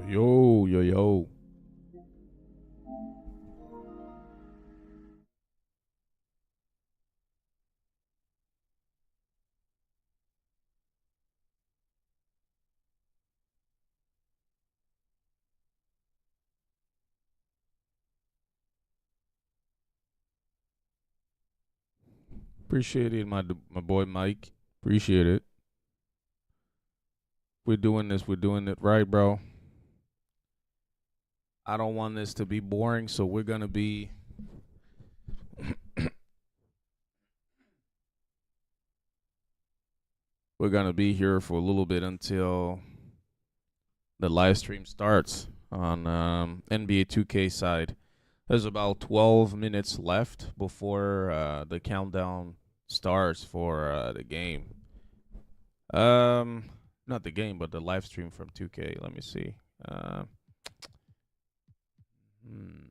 Yo, yo, yo. Appreciate it, my boy Mike. Appreciate it. We're doing this. We're doing it right, bro. I don't want this to be boring, so we're gonna be here for a little bit until the live stream starts on NBA 2K side. There's about 12 minutes left before the countdown starts for the game. Um, Not the game, but the live stream from 2K. Let me see. Uh, hmm.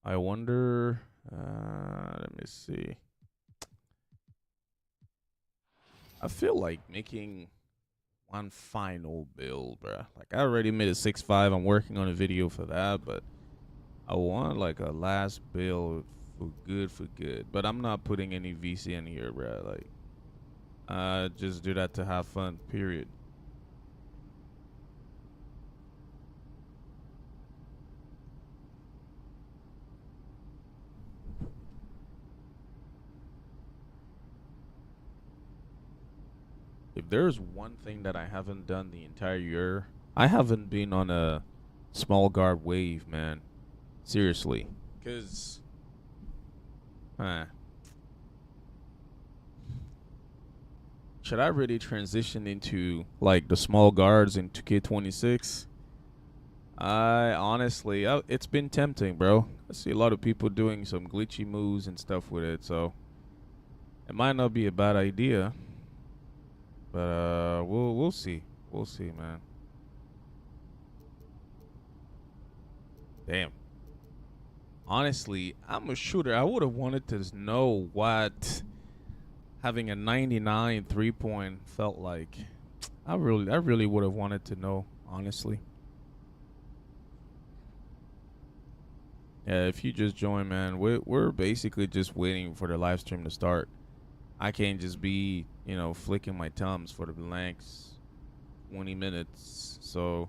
I wonder. Let me see. I feel like making one final build, bruh. Like I already made a 6.5. I'm working on a video for that, but I want like a last build for good. But I'm not putting any VC in here, bruh. Like, just do that to have fun. Period. If there's one thing that I haven't done the entire year, I haven't been on a small guard wave, man. Seriously. Cause, huh, should I really transition into like the small guards in 2K26? I honestly, it's been tempting, bro. I see a lot of people doing some glitchy moves and stuff with it, so it might not be a bad idea. But we'll see. We'll see, man. Damn. Honestly, I'm a shooter. I would have wanted to know what having a 99 3-point felt like. I really would have wanted to know, honestly. Yeah, if you just join, man, we're basically just waiting for the live stream to start. I can't just be, flicking my thumbs for the next 20 minutes. So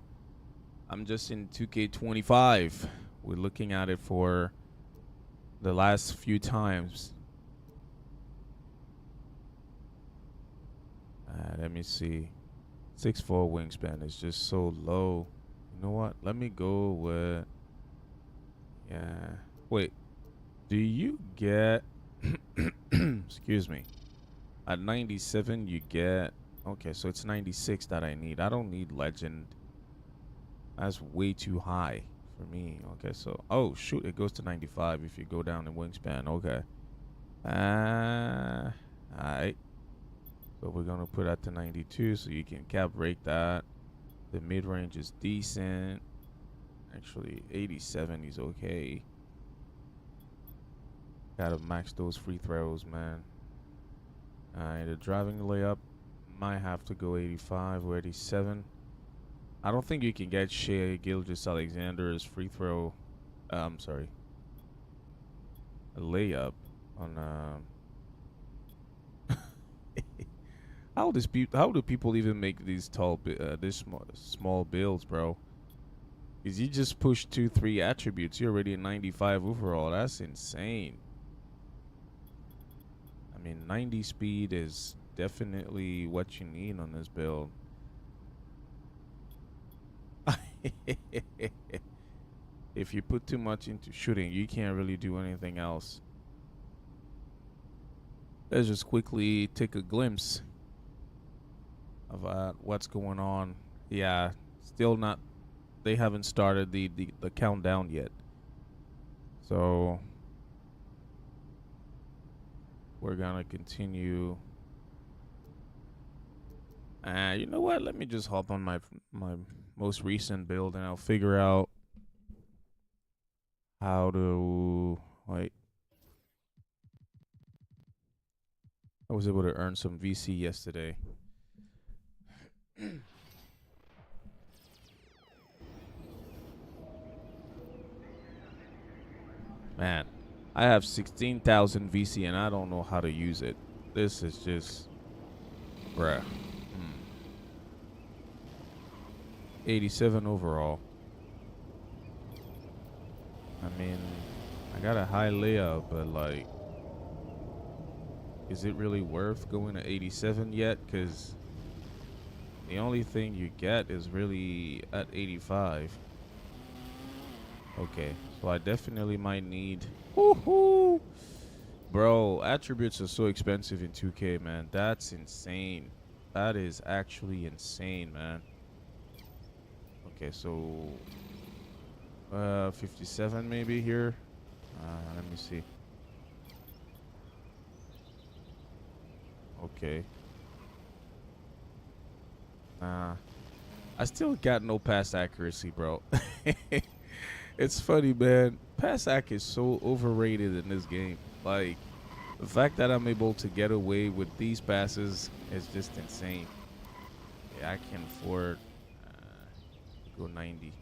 I'm just in 2K25. We're looking at it for the last few times. Let me see. 6'4" wingspan is just so low. You know what? Let me go with. Yeah. Wait. Do you get. Excuse me. At 97, you get. Okay, so it's 96 that I need. I don't need legend. That's way too high for me. Okay, so. Oh, shoot. It goes to 95 if you go down in wingspan. Okay. Alright. So we're going to put that to 92 so you can cap rate that. The mid range is decent. Actually, 87 is okay. Gotta max those free throws, man. Alright, the driving layup might have to go 85 or 87. I don't think you can get Shea Gilgeous-Alexander's free throw. I'm sorry. A layup on. How do people even make these this small builds, bro? Is you just push 2-3 attributes, you're already at 95 overall. That's insane. I mean, 90 speed is definitely what you need on this build. If you put too much into shooting, you can't really do anything else. Let's just quickly take a glimpse of what's going on. Yeah, still not. They haven't started the countdown yet. So we're gonna continue. You know what? Let me just hop on my most recent build, and I'll figure out how to like. I was able to earn some VC yesterday. Man, I have 16,000 VC and I don't know how to use it. This is just, bruh. 87 overall. I mean, I got a high layup, but like, is it really worth going to 87 yet? Because the only thing you get is really at 85. Okay, so I definitely might need. Woohoo! Bro, attributes are so expensive in 2K, man. That's insane. That is actually insane, man. Okay, so 57 maybe here. Let me see. Okay. I still got no pass accuracy, bro. It's funny, man. Pass ac is so overrated in this game. Like, the fact that I'm able to get away with these passes is just insane. Yeah, I can afford to go 90.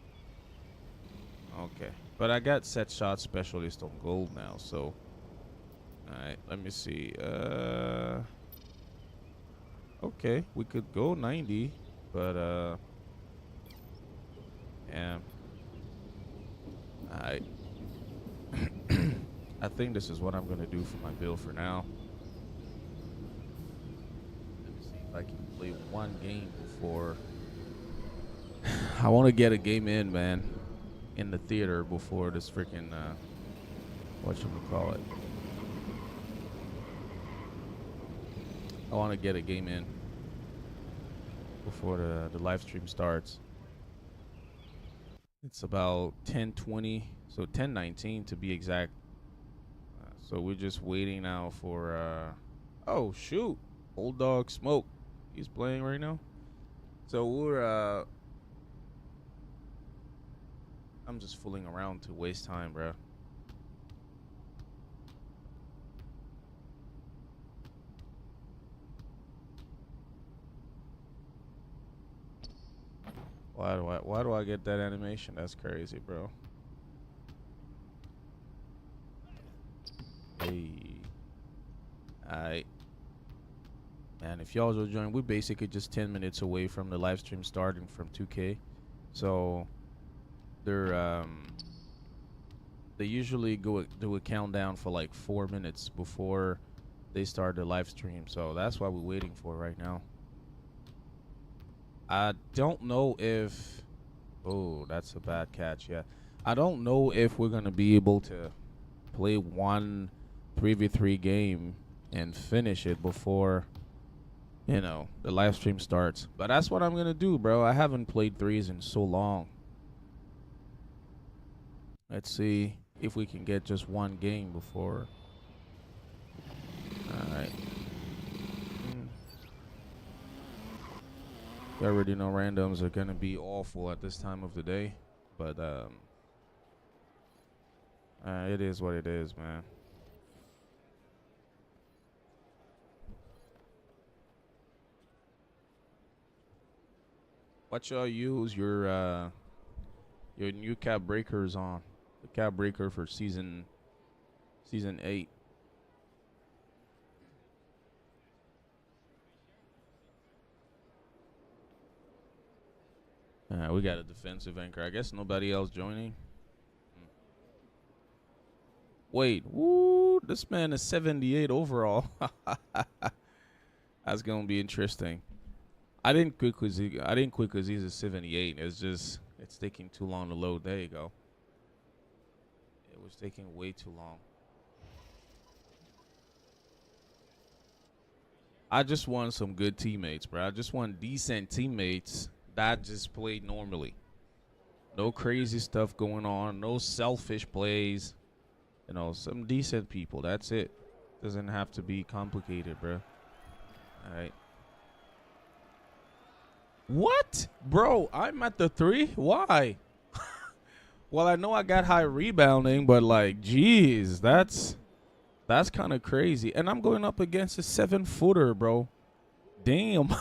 Okay. But I got set shot specialist on gold now, so. Alright, let me see. Okay, we could go 90, but yeah. Alright. I think this is what I'm gonna do for my build for now. Let me see if I can play one game before. I want to get a game in, man, in the theater before this freaking whatchamacallit. I want to get a game in before the live stream starts. It's about 10:20, so 10:19 to be exact. So we're just waiting now for. Oh shoot, Old Dog Smoke, he's playing right now. So we're. I'm just fooling around to waste time, bro. Why do I get that animation? That's crazy, bro. Hey. Alright. Man, if y'all will join, we're basically just 10 minutes away from the live stream starting from 2K. So they're they usually do a countdown for like 4 minutes before they start the live stream. So that's what we're waiting for right now. I don't know if. Oh, that's a bad catch. Yeah, I don't know if we're gonna be able to play one 3v3 game and finish it before the live stream starts. But that's what I'm gonna do, bro. I haven't played threes in so long. Let's see if we can get just one game before. All right. You already know randoms are gonna be awful at this time of the day, but it is what it is, man. What y'all use your new cap breakers on? The cap breaker for season 8. We got a defensive anchor. I guess nobody else joining. Wait, woo! This man is 78 overall. That's gonna be interesting. I didn't quit because he's a 78. It's taking too long to load. There you go. It was taking way too long. I just want some good teammates, bro. I just want decent teammates that just play normally. No crazy stuff going on. No selfish plays. Some decent people. That's it. Doesn't have to be complicated, bro. All right. What? Bro, I'm at the 3? Why? Well, I know I got high rebounding, but like, geez, that's kind of crazy. And I'm going up against a 7-footer, bro. Damn.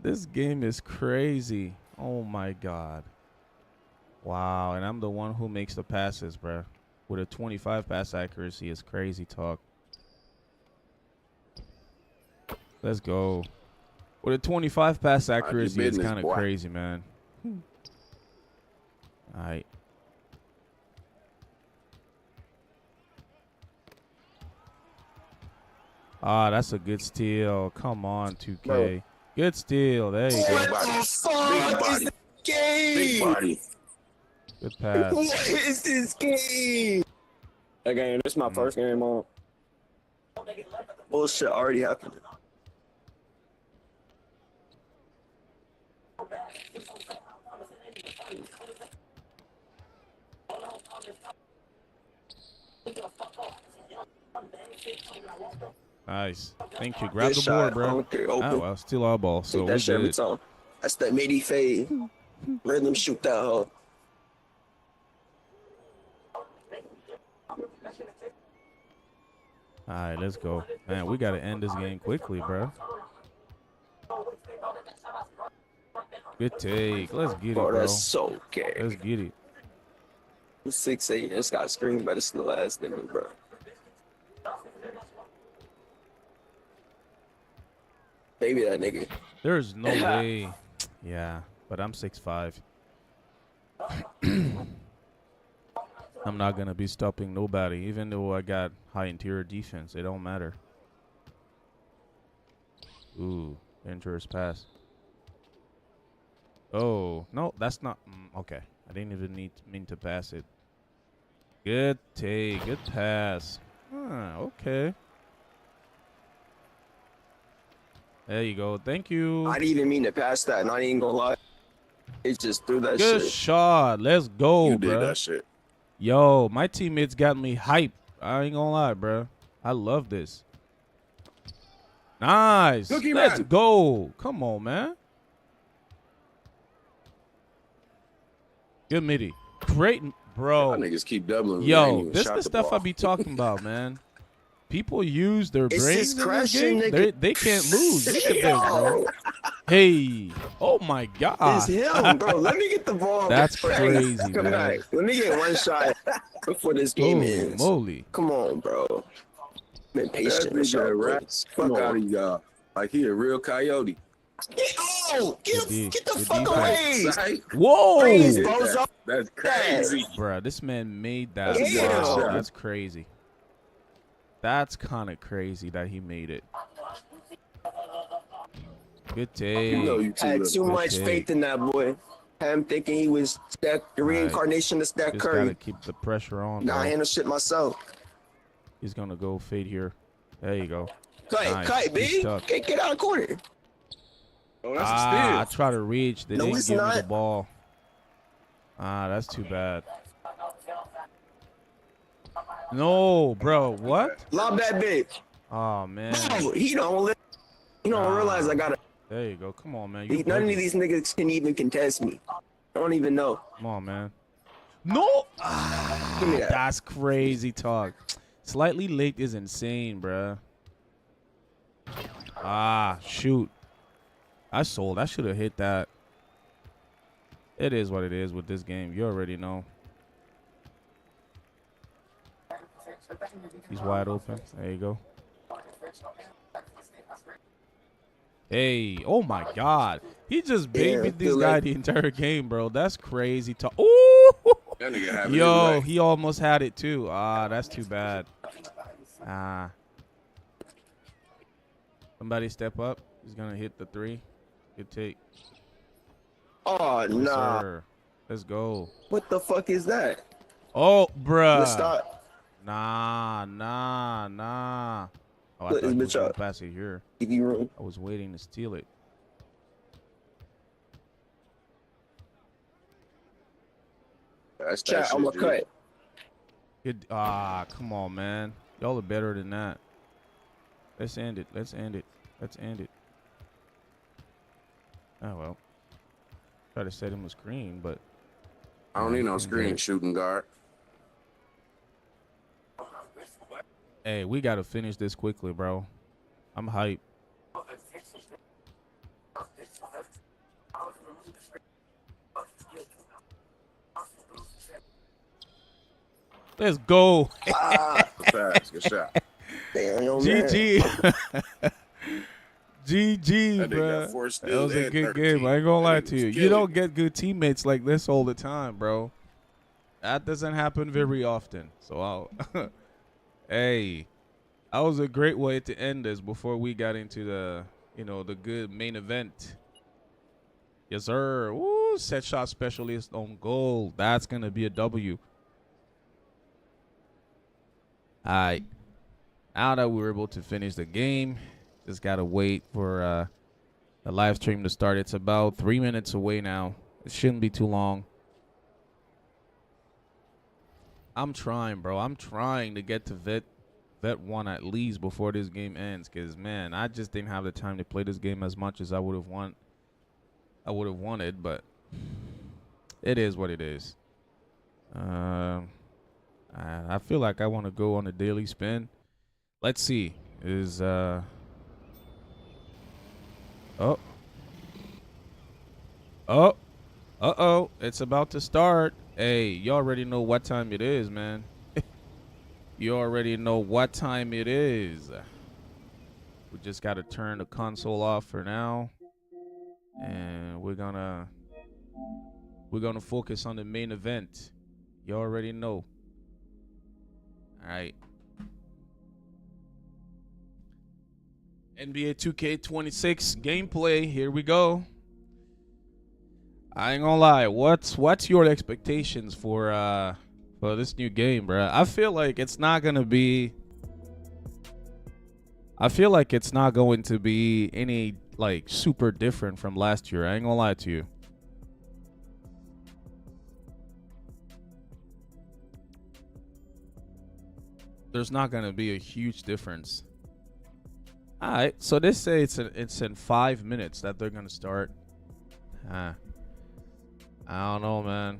This game is crazy. Oh my God. Wow, and I'm the one who makes the passes, bro. With a 25 pass accuracy is crazy talk. Let's go. With a 25 pass accuracy, it's kind of crazy, man. All right. Ah, that's a good steal. Come on, 2K. Bro. Good steal. There you go. What the fuck is this game? Big body. Good pass. What is this game? Again, this is my first game on. Bullshit already happened. Nice. Thank you. Grab the board, bro. Oh, well, still our ball. So we did it. That's that Midi fade. Rhythm shoot that hoe. All right, let's go. Man, we got to end this game quickly, bro. Good take. Let's get it, bro. That's so gay. Let's get it. 6'8". This guy screams better than the last nigga, bro. Maybe that nigga. There's no way. Yeah, but I'm 6'5". I'm not going to be stopping nobody, even though I got high interior defense. It don't matter. Ooh, dangerous pass. Oh, no, that's not. Okay, I didn't even mean to pass it. Good take, good pass. Okay. There you go. Thank you. I didn't even mean to pass that, not even gonna lie. It just threw that shit. Good shot. Let's go, You bro. did that shit. Yo, my teammates got me hype. I ain't gonna lie, bro. I love this. Nice. Let's go. Come on, man. Good midi. Great, bro. Y'all niggas keep doubling. Yo, this is the stuff I be talking about, man. People use their brains in this game. They can't lose. Look at this, bro. Hey. Oh, my God. It's him, bro. Let me get the ball. That's crazy, Come man. back. Let me get one shot before this game ends. Moly. Come on, bro. Been patient. Fuck out of y'all. Like he a real coyote. Get the fuck away. Whoa. That's crazy. Bruh, this man made that. Yeah. Wow, that's crazy. That's kind of crazy that he made it. Good take. You know you had too much faith in that boy. I'm thinking he was the reincarnation of Steph Curry. Just gotta keep the pressure on. Nah, I handle shit myself. He's gonna go fade here. There you go. Cut, B. Get out of the corner. Oh, that's a steal. I try to reach. They didn't give me the ball. That's too bad. No, bro. What? Lob that bitch. Oh, man. Bro, he don't realize I got it. There you go. Come on, man. None of these niggas can even contest me. I don't even know. Come on, man. No. Give me that. That's crazy talk. Slightly late is insane, bruh. Shoot. I sold. I should have hit that. It is what it is with this game. You already know. He's wide open. There you go. Hey. Oh, my God. He just babied this guy the entire game, bro. That's crazy talk. Ooh. That nigga have it Yo, anyway. he almost had it, too. That's too bad. Somebody step up. He's going to hit the 3. Good take. Oh, nah. Sir. Let's go. What the fuck is that? Oh, bruh. Let's start. Nah. Oh, I Let thought he this was bitch going up. to pass it here. Give you room. I was waiting to steal it. That's Chat, I'm gonna cut. Good. Come on, man. Y'all are better than that. Let's end it. Oh well. Try to set him a screen, but I don't need no couldn't get screen it. shooting guard. Hey, we gotta finish this quickly, bro. I'm hyped. Let's go. Ah, Good pass. Good shot. damn, yo, man. GG. GG, That nigga got bro. 4 That was steals a and good 13. game. I ain't gonna That lie nigga to was you. You killing don't it. get good teammates like this all the time, bro. That doesn't happen very often. So I'll hey, that was a great way to end this before we got into the good main event. Yes, sir. Woo, set shot specialist on goal. That's gonna be a W. All right. Now that we were able to finish the game, just gotta wait for the live stream to start. It's about 3 minutes away now. It shouldn't be too long. I'm trying, bro. I'm trying to get to vet 1 at least before this game ends. Cause man, I just didn't have the time to play this game as much as I would have wanted, but it is what it is. I feel like I want to go on a daily spin. Let's see. Is oh. Uh-oh. It's about to start. Hey, you already know what time it is, man. You already know what time it is. We just got to turn the console off for now. And we're gonna focus on the main event. You already know. All right. NBA 2K26 gameplay. Here we go. I ain't gonna lie. What's your expectations for this new game, bro? I feel like it's not going to be any like super different from last year. I ain't gonna lie to you. There's not gonna be a huge difference. All right, so they say it's in 5 minutes that they're gonna start. I don't know, man.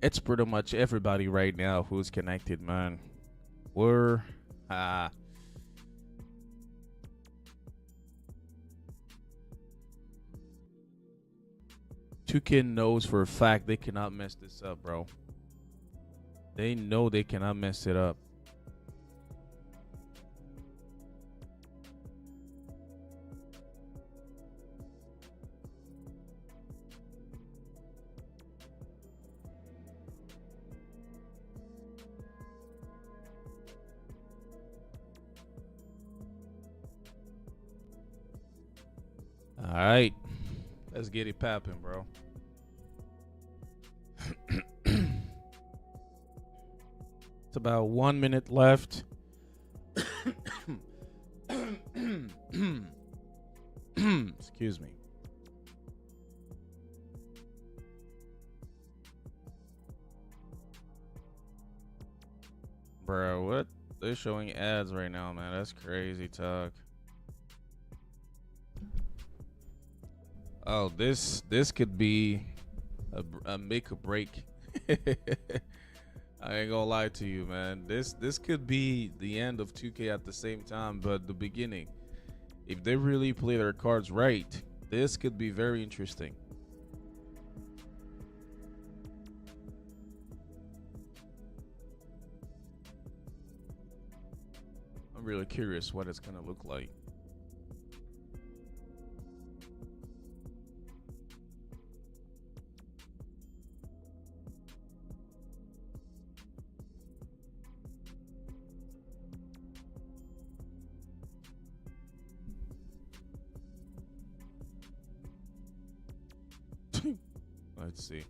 It's pretty much everybody right now who's connected, man. We're 2K knows for a fact they cannot mess this up, bro. They know they cannot mess it up. All right. Let's get it popping, bro. It's about 1 minute left. Excuse me. Bro, what? They're showing ads right now, man. That's crazy talk. Oh, this could be a make or break. I ain't gonna lie to you, man. This could be the end of 2K at the same time, but the beginning. If they really play their cards right, this could be very interesting. I'm really curious what it's gonna look like. Let's see.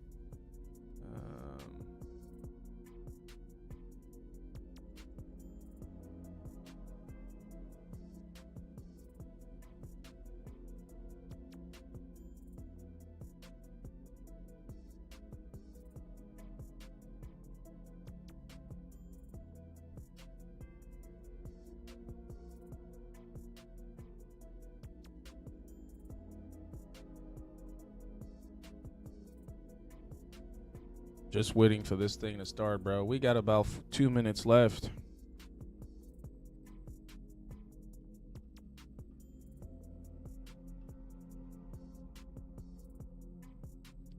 Just waiting for this thing to start, bro. We got about 2 minutes left.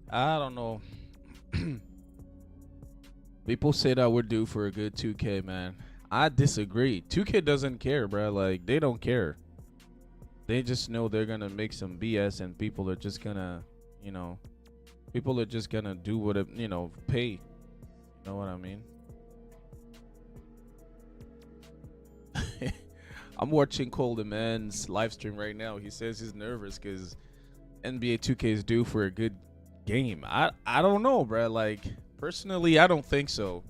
I don't know. People say that we're due for a good 2K, man. I disagree. 2K doesn't care, bro. Like, they don't care. They just know they're gonna make some BS, and people are just gonna, people are just gonna do what pay. You know what I mean? I'm watching Coleman's live stream right now. He says he's nervous because NBA 2K is due for a good game. I don't know, bro. Like, personally, I don't think so.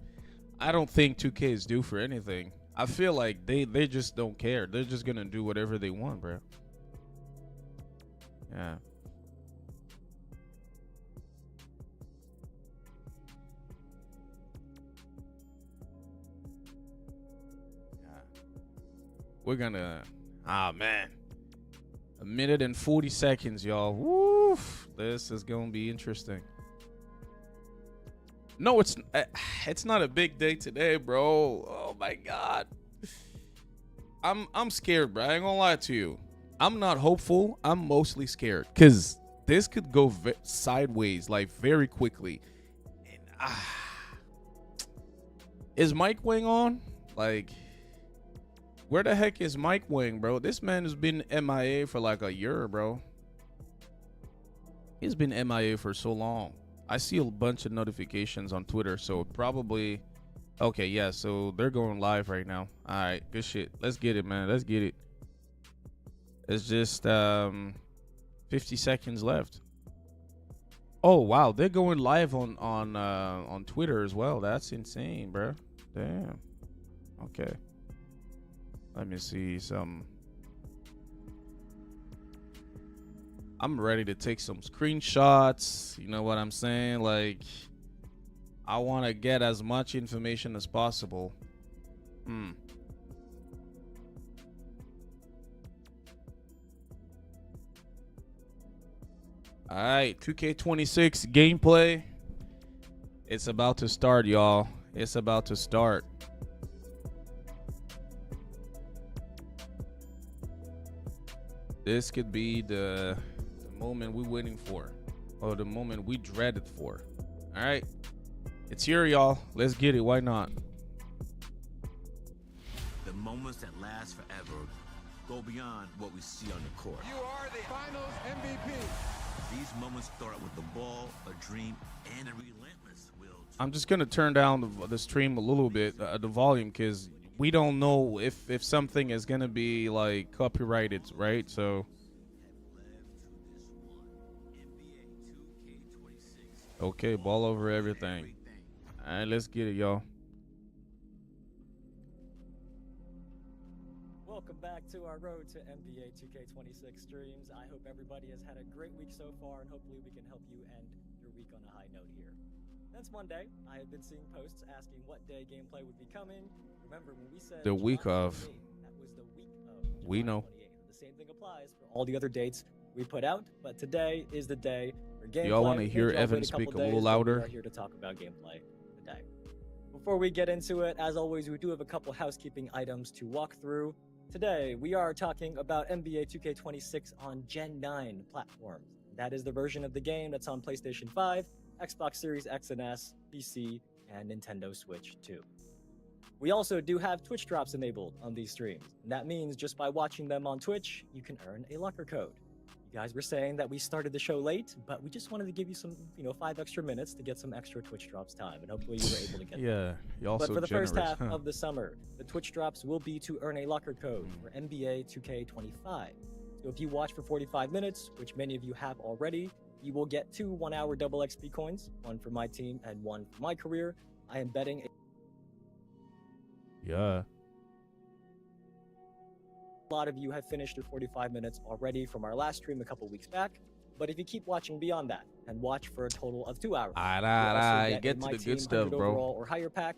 I don't think 2K is due for anything. I feel like they just don't care. They're just gonna do whatever they want, bro. Yeah. We're gonna, man, 1 minute and 40 seconds, y'all. Woof, this is gonna be interesting. No, it's not a big day today, bro. Oh my god, I'm scared, bro. I ain't gonna lie to you. I'm not hopeful. I'm mostly scared because this could go sideways like very quickly. And, is Mike Wing on? Like, where the heck is Mike Wing, bro? This man has been MIA for like a year, bro. He's been MIA for so long. I see a bunch of notifications on Twitter, so probably... Okay, yeah, so they're going live right now. All right, good shit. Let's get it, man. Let's get it. It's just 50 seconds left. Oh, wow. They're going live on Twitter as well. That's insane, bro. Damn. Okay. Let me see some. I'm ready to take some screenshots. You know what I'm saying? Like, I want to get as much information as possible. All right, 2K26 gameplay. It's about to start, y'all. It's about to start. This could be the moment we're waiting for, or the moment we dreaded for. All right, it's here, y'all. Let's get it. Why not? The moments that last forever go beyond what we see on the court. You are the Finals MVP. These moments start with the ball, a dream, and a relentless will. I'm just gonna turn down the stream a little bit, the volume, because we don't know if something is gonna be like copyrighted, right? So. Okay, ball over everything. All right, let's get it, y'all. Welcome back to our road to NBA 2K26 streams. I hope everybody has had a great week so far, and hopefully we can help you end your week on a high note here. Since Monday, I have been seeing posts asking what day gameplay would be coming. Remember when we said the week of. That was the week of. We know. The same thing applies for all the other dates we put out, but today is the day for gameplay. Y'all want to hear Evan speak a little louder? We are here to talk about gameplay today. Before we get into it, as always, we do have a couple housekeeping items to walk through. Today, we are talking about NBA 2K26 on Gen 9 platforms. That is the version of the game that's on PlayStation 5, Xbox Series X and S, PC, and Nintendo Switch 2. We also do have Twitch drops enabled on these streams. And that means just by watching them on Twitch, you can earn a locker code. You guys were saying that we started the show late, but we just wanted to give you some, 5 extra minutes to get some extra Twitch drops time, and hopefully you were able to get them. Yeah, you're also But for the generous, first half of the summer, the Twitch drops will be to earn a locker code for NBA 2K25. So if you watch for 45 minutes, which many of you have already, you will get 2 one-hour double XP coins, one for my team and one for my career. I am betting Yeah. a lot of you have finished your 45 minutes already from our last stream a couple weeks back. But if you keep watching beyond that and watch for a total of 2 hours, Get to the good stuff, bro. Overall or higher pack,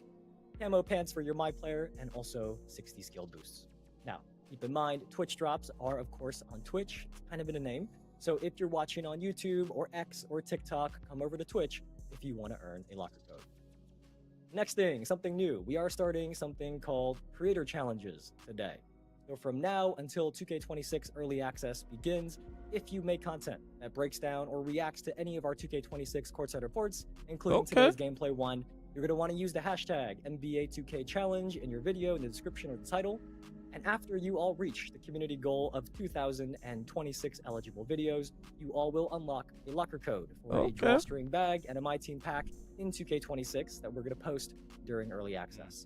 camo pants for your My Player, and also 60 skill boosts. Now, keep in mind, Twitch drops are, of course, on Twitch. It's kind of in a name. So if you're watching on YouTube or X or TikTok, come over to Twitch if you want to earn a locker code. Next thing, something new. We are starting something called Creator Challenges today. So from now until 2K26 early access begins, if you make content that breaks down or reacts to any of our 2K26 courtside reports, including today's gameplay one, you're going to want to use the hashtag NBA2K Challenge in your video in the description or the title. And after you all reach the community goal of 2,026 eligible videos, you all will unlock a locker code for a drawstring bag and a My Team pack in 2K26 that we're going to post during early access.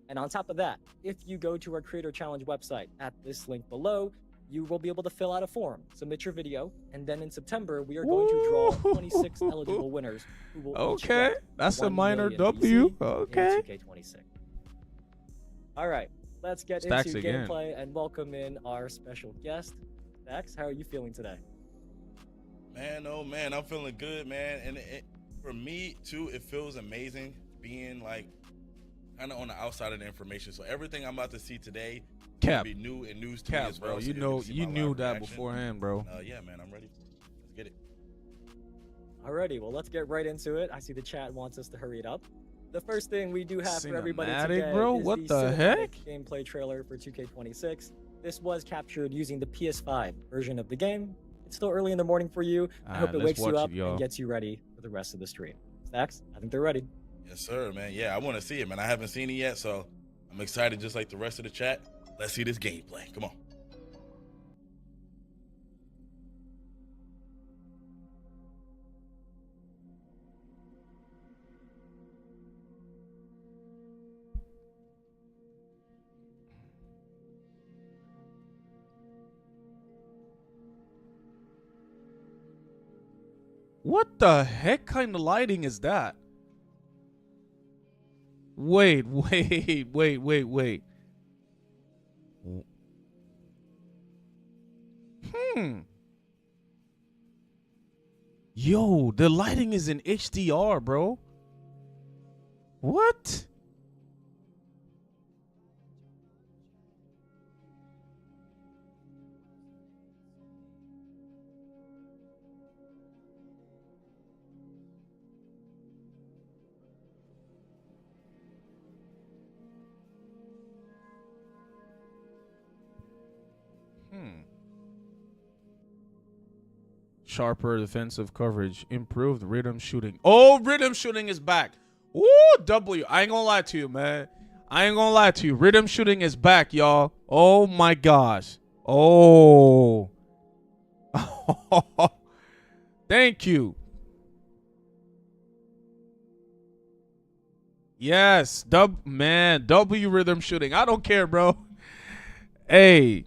And on top of that, if you go to our Creator Challenge website at this link below, you will be able to fill out a form, submit your video, and then in September, we are going to draw 26 eligible winners who will each get that's a 1 minor million W. VC in 2K26. All right, let's get Stacks into again. gameplay and welcome in our special guest. Stacks, how are you feeling today? Man, oh man, I'm feeling good, man. And for me too, it feels amazing being like kind of on the outside of the information. So everything I'm about to see today Cap. be new and news to me as well. Bro. So You you're know, gonna see you my knew live that reaction. beforehand, bro. Yeah, man, I'm ready. Let's get it. Alrighty, well, let's get right into it. I see the chat wants us to hurry it up. The first thing we do have for everybody Cinematic, today bro? is What the cinematic heck? gameplay trailer for 2K26. This was captured using the PS5 version of the game. It's still early in the morning for you. I hope it wakes you up and gets you ready for the rest of the stream. Stacks, I think they're ready. Yes, sir, man. Yeah, I want to see it, man. I haven't seen it yet, so I'm excited just like the rest of the chat. Let's see this gameplay. Come on. What the heck kind of lighting is that? Wait. Yo, the lighting is in HDR, bro. What? Sharper defensive coverage, improved rhythm shooting. Oh, rhythm shooting is back. Woo, W. I ain't gonna lie to you, man. I ain't gonna lie to you. Rhythm shooting is back, y'all. Oh my gosh. Oh. Thank you. Yes, W rhythm shooting. I don't care, bro. Hey,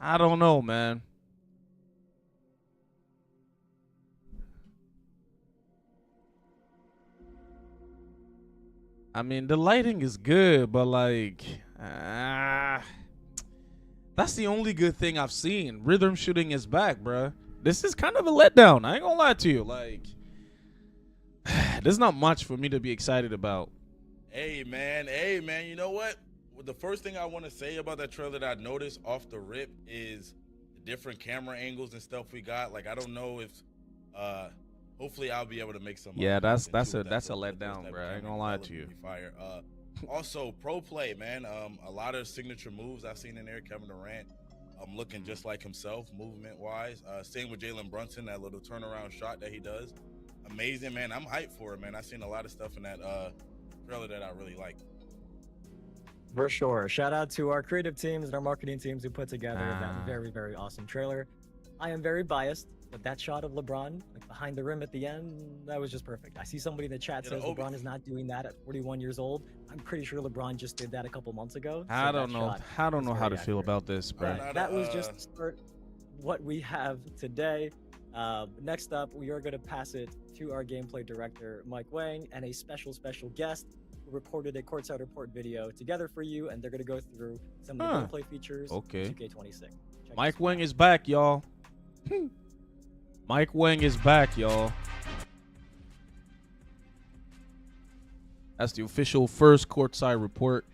I don't know, man. I mean, the lighting is good, but like, that's the only good thing I've seen. Rhythm shooting is back, bruh. This is kind of a letdown. I ain't gonna lie to you. Like, there's not much for me to be excited about. Hey, man. You know what? Well, the first thing I want to say about that trailer that I noticed off the rip is the different camera angles and stuff we got. Like, I don't know if, hopefully I'll be able to make some. Yeah, that's a letdown, bro. I ain't gonna lie to you. Fire. Also, pro play, man. A lot of signature moves I've seen in there. Kevin Durant, looking just like himself, movement wise. Same with Jalen Brunson, that little turnaround shot that he does. Amazing, man. I'm hyped for it, man. I've seen a lot of stuff in that trailer that I really like. For sure. Shout out to our creative teams and our marketing teams who put together that very, very awesome trailer. I am very biased, but that shot of LeBron, like behind the rim at the end, that was just perfect. I see somebody in the chat says LeBron is not doing that at 41 years old. I'm pretty sure LeBron just did that a couple months ago. I don't know how to feel about this, bro. That was just to start what we have today. Next up, we are going to pass it to our gameplay director, Mike Wang, and a special guest who recorded a Courtside Report video together for you, and they're going to go through some of the gameplay features of 2K26. Mike Wang is back, y'all. Mike Wang is back, y'all. That's the official first Courtside Report.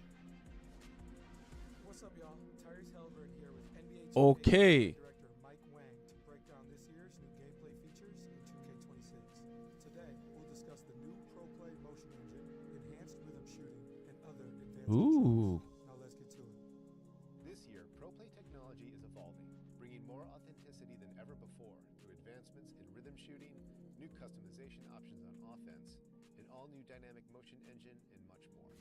What's up, y'all? Tyrese Halliburton here with NBA 2K Okay. director Mike Wang to break down this year's new gameplay features Ooh. Now let's get to it. This year, ProPlay technology is evolving, bringing more authenticity than ever before through advancements in rhythm shooting, new customization options on offense, an all-new dynamic motion engine, and much more.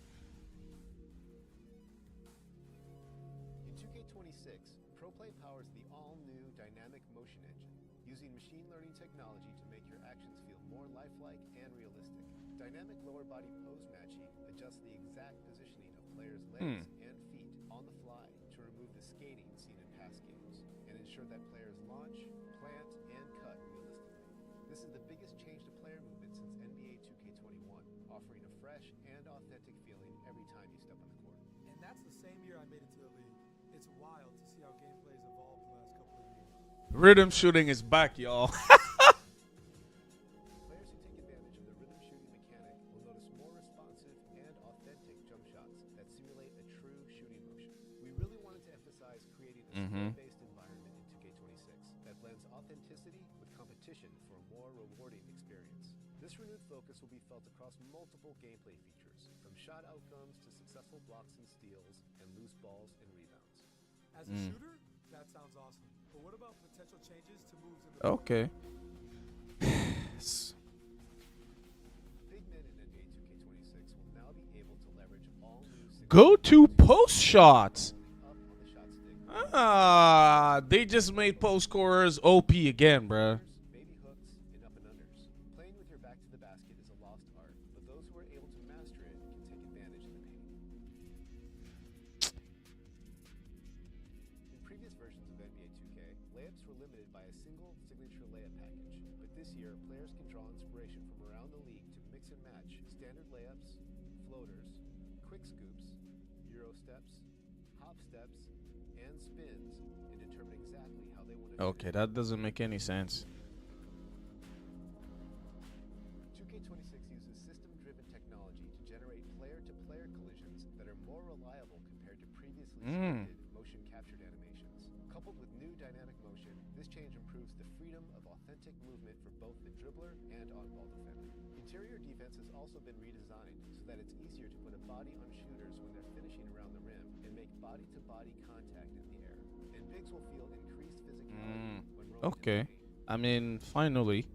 In 2K26, ProPlay powers the all-new dynamic motion engine, using machine learning technology to make your actions feel more lifelike and realistic. Dynamic lower body pose matching adjusts the exact positioning of players' legs and feet on the fly to remove the skating seen in past games and ensure that players launch, plant, and cut realistically. This is the biggest change to player movement since NBA 2K21, offering a fresh and authentic feeling every time you step on the court. And that's the same year I made it to the league. It's wild to see how gameplay has evolved the last couple of years. Rhythm shooting is back, y'all. Players who take advantage of the rhythm shooting mechanic will notice more responsive and authentic jump shots that simulate a true shooting motion. We really wanted to emphasize creating a skill-based environment in 2K26 that blends authenticity with competition for a more rewarding experience. This renewed focus will be felt across multiple gameplay features, from shot outcomes to successful blocks and steals and loose balls and rebounds. As a shooter, that sounds awesome. But what about potential changes to moves in the Okay. Big men in NBA 2K26 will now be able to leverage all new Go to post shots. up on the shot stick. They just made post scorers OP again, bruh. Baby hooks, and up and unders. Playing with your back to the basket is a lost art, but those who are able to master it can take advantage in the paint. In previous versions of NBA 2K, layups were limited by a single signature layup package, but this year, players can draw inspiration from around the league to mix and match standard layups, floaters, quick scoops, euro steps, hop steps, and spins, and determine exactly how they want to Okay, that doesn't make any sense. 2K26 uses system-driven technology to generate player-to-player collisions that are more reliable compared to previously scripted motion captured animations. Coupled with new dynamic motion, this change improves the freedom of authentic movement for both the dribbler and on-ball defender. Interior defense has also been redesigned so that it's easier to put a body on shooters when they're finishing around the rim and make body-to-body contact in the air. And bigs will feel increased physicality when rolling in the Okay. paint. I mean, finally.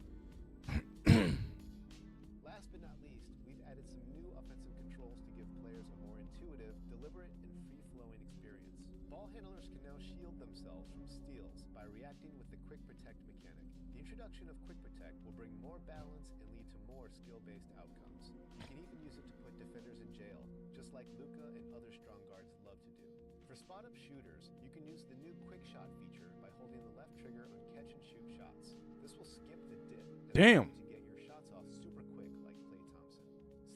Last but not least, we've added some new offensive controls to give players a more intuitive, deliberate, and free-flowing experience. Ball handlers can now shield themselves from steals by reacting with the Quick Protect mechanic. The introduction of Quick Protect will bring more balance and lead to more skill-based outcomes. You can even use it to put defenders in jail, just like Luka and other strong guards love to do. For spot-up shooters, you can use the new Quick Shot feature by holding the left trigger on catch-and-shoot shots. This will skip the dip. and Damn. allow you to get your shots off super quick like Klay Thompson.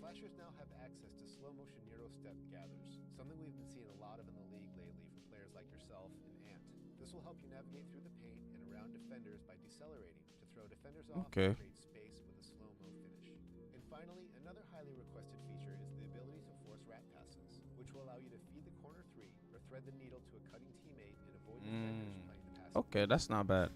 Slashers now have access to slow-motion Euro step gathers, something we've been seeing a lot of in the league lately from players like yourself and Ant. This will help you navigate through the paint and around defenders by decelerating to throw defenders off Okay. and create space with a slow-mo finish. And finally, another highly requested feature is the ability to force rat passes, which will allow you to feed the corner three or thread the needle to a cutting teammate and avoid defenders playing the pass. Okay, that's not bad.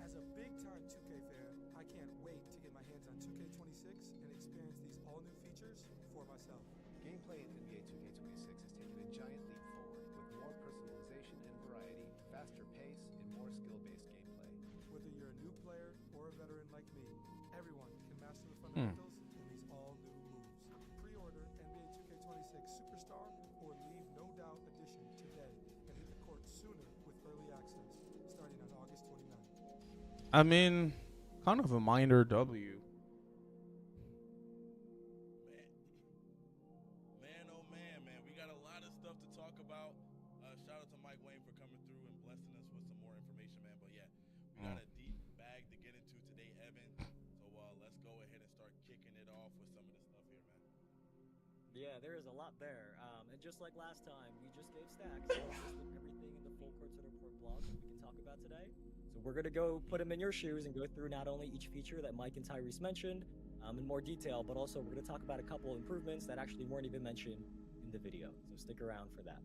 As a big-time 2K fan, I can't wait to get my hands on 2K26 and experience these all-new features for myself. Gameplay in NBA 2K26 has taken a giant leap forward, with more personalization and variety, faster pace, and more skill-based gameplay. Whether you're a new player or a veteran like me, everyone can master the fundamentals in these all-new moves. Pre-order NBA 2K26 Superstar or Leave No Doubt Edition today and hit the court sooner with early access, starting on August 29th. I mean, kind of a minor W. Man, oh man, we got a lot of stuff to talk about. Shout out to Mike Wayne for coming through and blessing us with some more information, man. But yeah, we got a deep bag to get into today, Evan. So let's go ahead and start kicking it off with some of this stuff here, man. Yeah, there is a lot there. And just like last time, we just gave stacks. So just with everything in the full Courtside Report blog that we can talk about today. So we're going to go put them in your shoes and go through not only each feature that Mike and Tyrese mentioned in more detail, but also we're going to talk about a couple improvements that actually weren't even mentioned in the video. So stick around for that.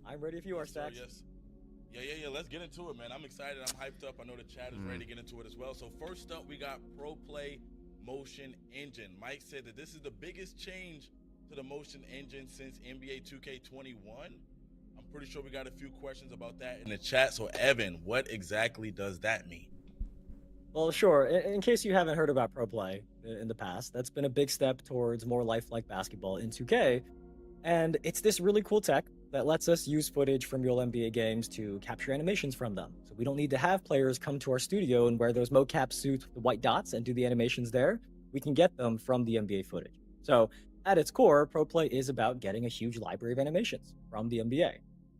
I'm ready if you are, Yes, sir, Stacks. yes. Yeah. Let's get into it, man. I'm excited. I'm hyped up. I know the chat is ready to get into it as well. So first up, we got ProPlay Motion Engine. Mike said that this is the biggest change to the motion engine since NBA 2K21? I'm pretty sure we got a few questions about that in the chat. So, Evan, what exactly does that mean? Well, sure. In case you haven't heard about Pro Play in the past, that's been a big step towards more lifelike basketball in 2K. And it's this really cool tech that lets us use footage from real NBA games to capture animations from them. So we don't need to have players come to our studio and wear those mocap suits with the white dots and do the animations there. We can get them from the NBA footage. So at its core, Pro Play is about getting a huge library of animations from the NBA.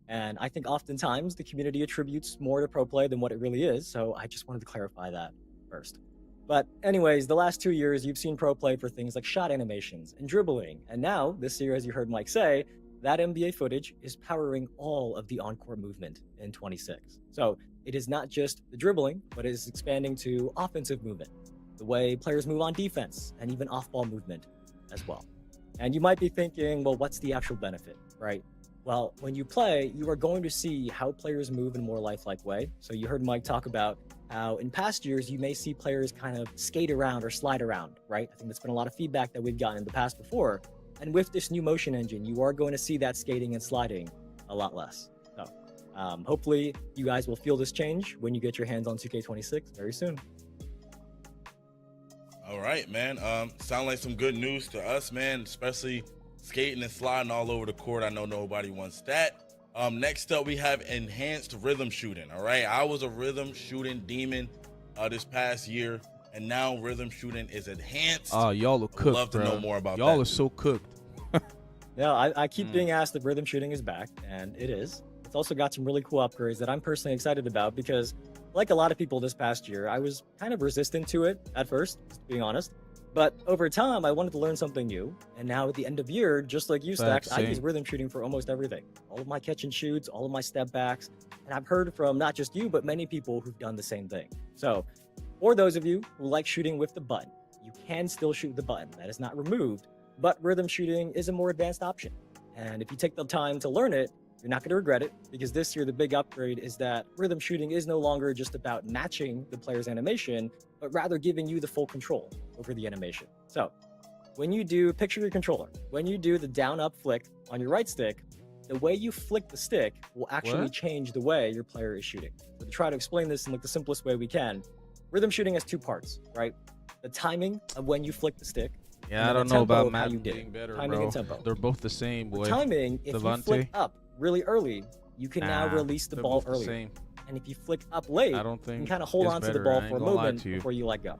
And I think oftentimes the community attributes more to Pro Play than what it really is. So I just wanted to clarify that first. But anyways, the last 2 years, you've seen Pro Play for things like shot animations and dribbling. And now, this year, as you heard Mike say, that NBA footage is powering all of the on-court movement in 26. So it is not just the dribbling, but it is expanding to offensive movement, the way players move on defense, and even off-ball movement as well. And you might be thinking, well, what's the actual benefit, right? Well, when you play, you are going to see how players move in a more lifelike way. So you heard Mike talk about how in past years, you may see players kind of skate around or slide around, right? I think that's been a lot of feedback that we've gotten in the past before. And with this new motion engine, you are going to see that skating and sliding a lot less. So hopefully you guys will feel this change when you get your hands on 2K26 very soon. All right, man. Sound like some good news to us, man, especially skating and sliding all over the court. I know nobody wants that. Next up, we have enhanced rhythm shooting. All right, I was a rhythm shooting demon this past year, and now rhythm shooting is enhanced. Oh, y'all are cooked. I'd love to bro. know more about y'all that. are so cooked. Yeah, I keep being asked if rhythm shooting is back, and it is. It's also got some really cool upgrades that I'm personally excited about because, like a lot of people this past year, I was kind of resistant to it at first, just being honest. But over time, I wanted to learn something new. And now at the end of year, just like you, Stacks, I use rhythm shooting for almost everything. All of my catch and shoots, all of my step backs. And I've heard from not just you, but many people who've done the same thing. So for those of you who like shooting with the button, you can still shoot the button. That is not removed, but rhythm shooting is a more advanced option. And if you take the time to learn it, you're not going to regret it, because this year the big upgrade is that rhythm shooting is no longer just about matching the player's animation, but rather giving you the full control over the animation. So when you do, picture your controller, when you do the down up flick on your right stick, the way you flick the stick will actually change the way your player is shooting. So to try to explain this in like the simplest way we can, rhythm shooting has two parts, right? The timing of when you flick the stick. Yeah, I don't know about Madden being better, timing bro. and tempo. They're both the same, boy. The timing, if you flick up really early, you can now release the ball earlier. And if you flick up late, you can kind of hold on to the ball for a moment before you let go.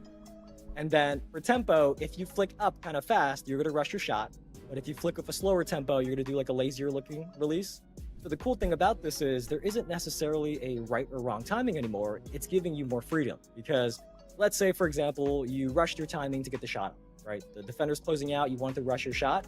And then for tempo, if you flick up kind of fast, you're going to rush your shot. But if you flick with a slower tempo, you're going to do like a lazier looking release. So the cool thing about this is there isn't necessarily a right or wrong timing anymore. It's giving you more freedom, because let's say, for example, you rushed your timing to get the shot, right? The defender's closing out, you want to rush your shot.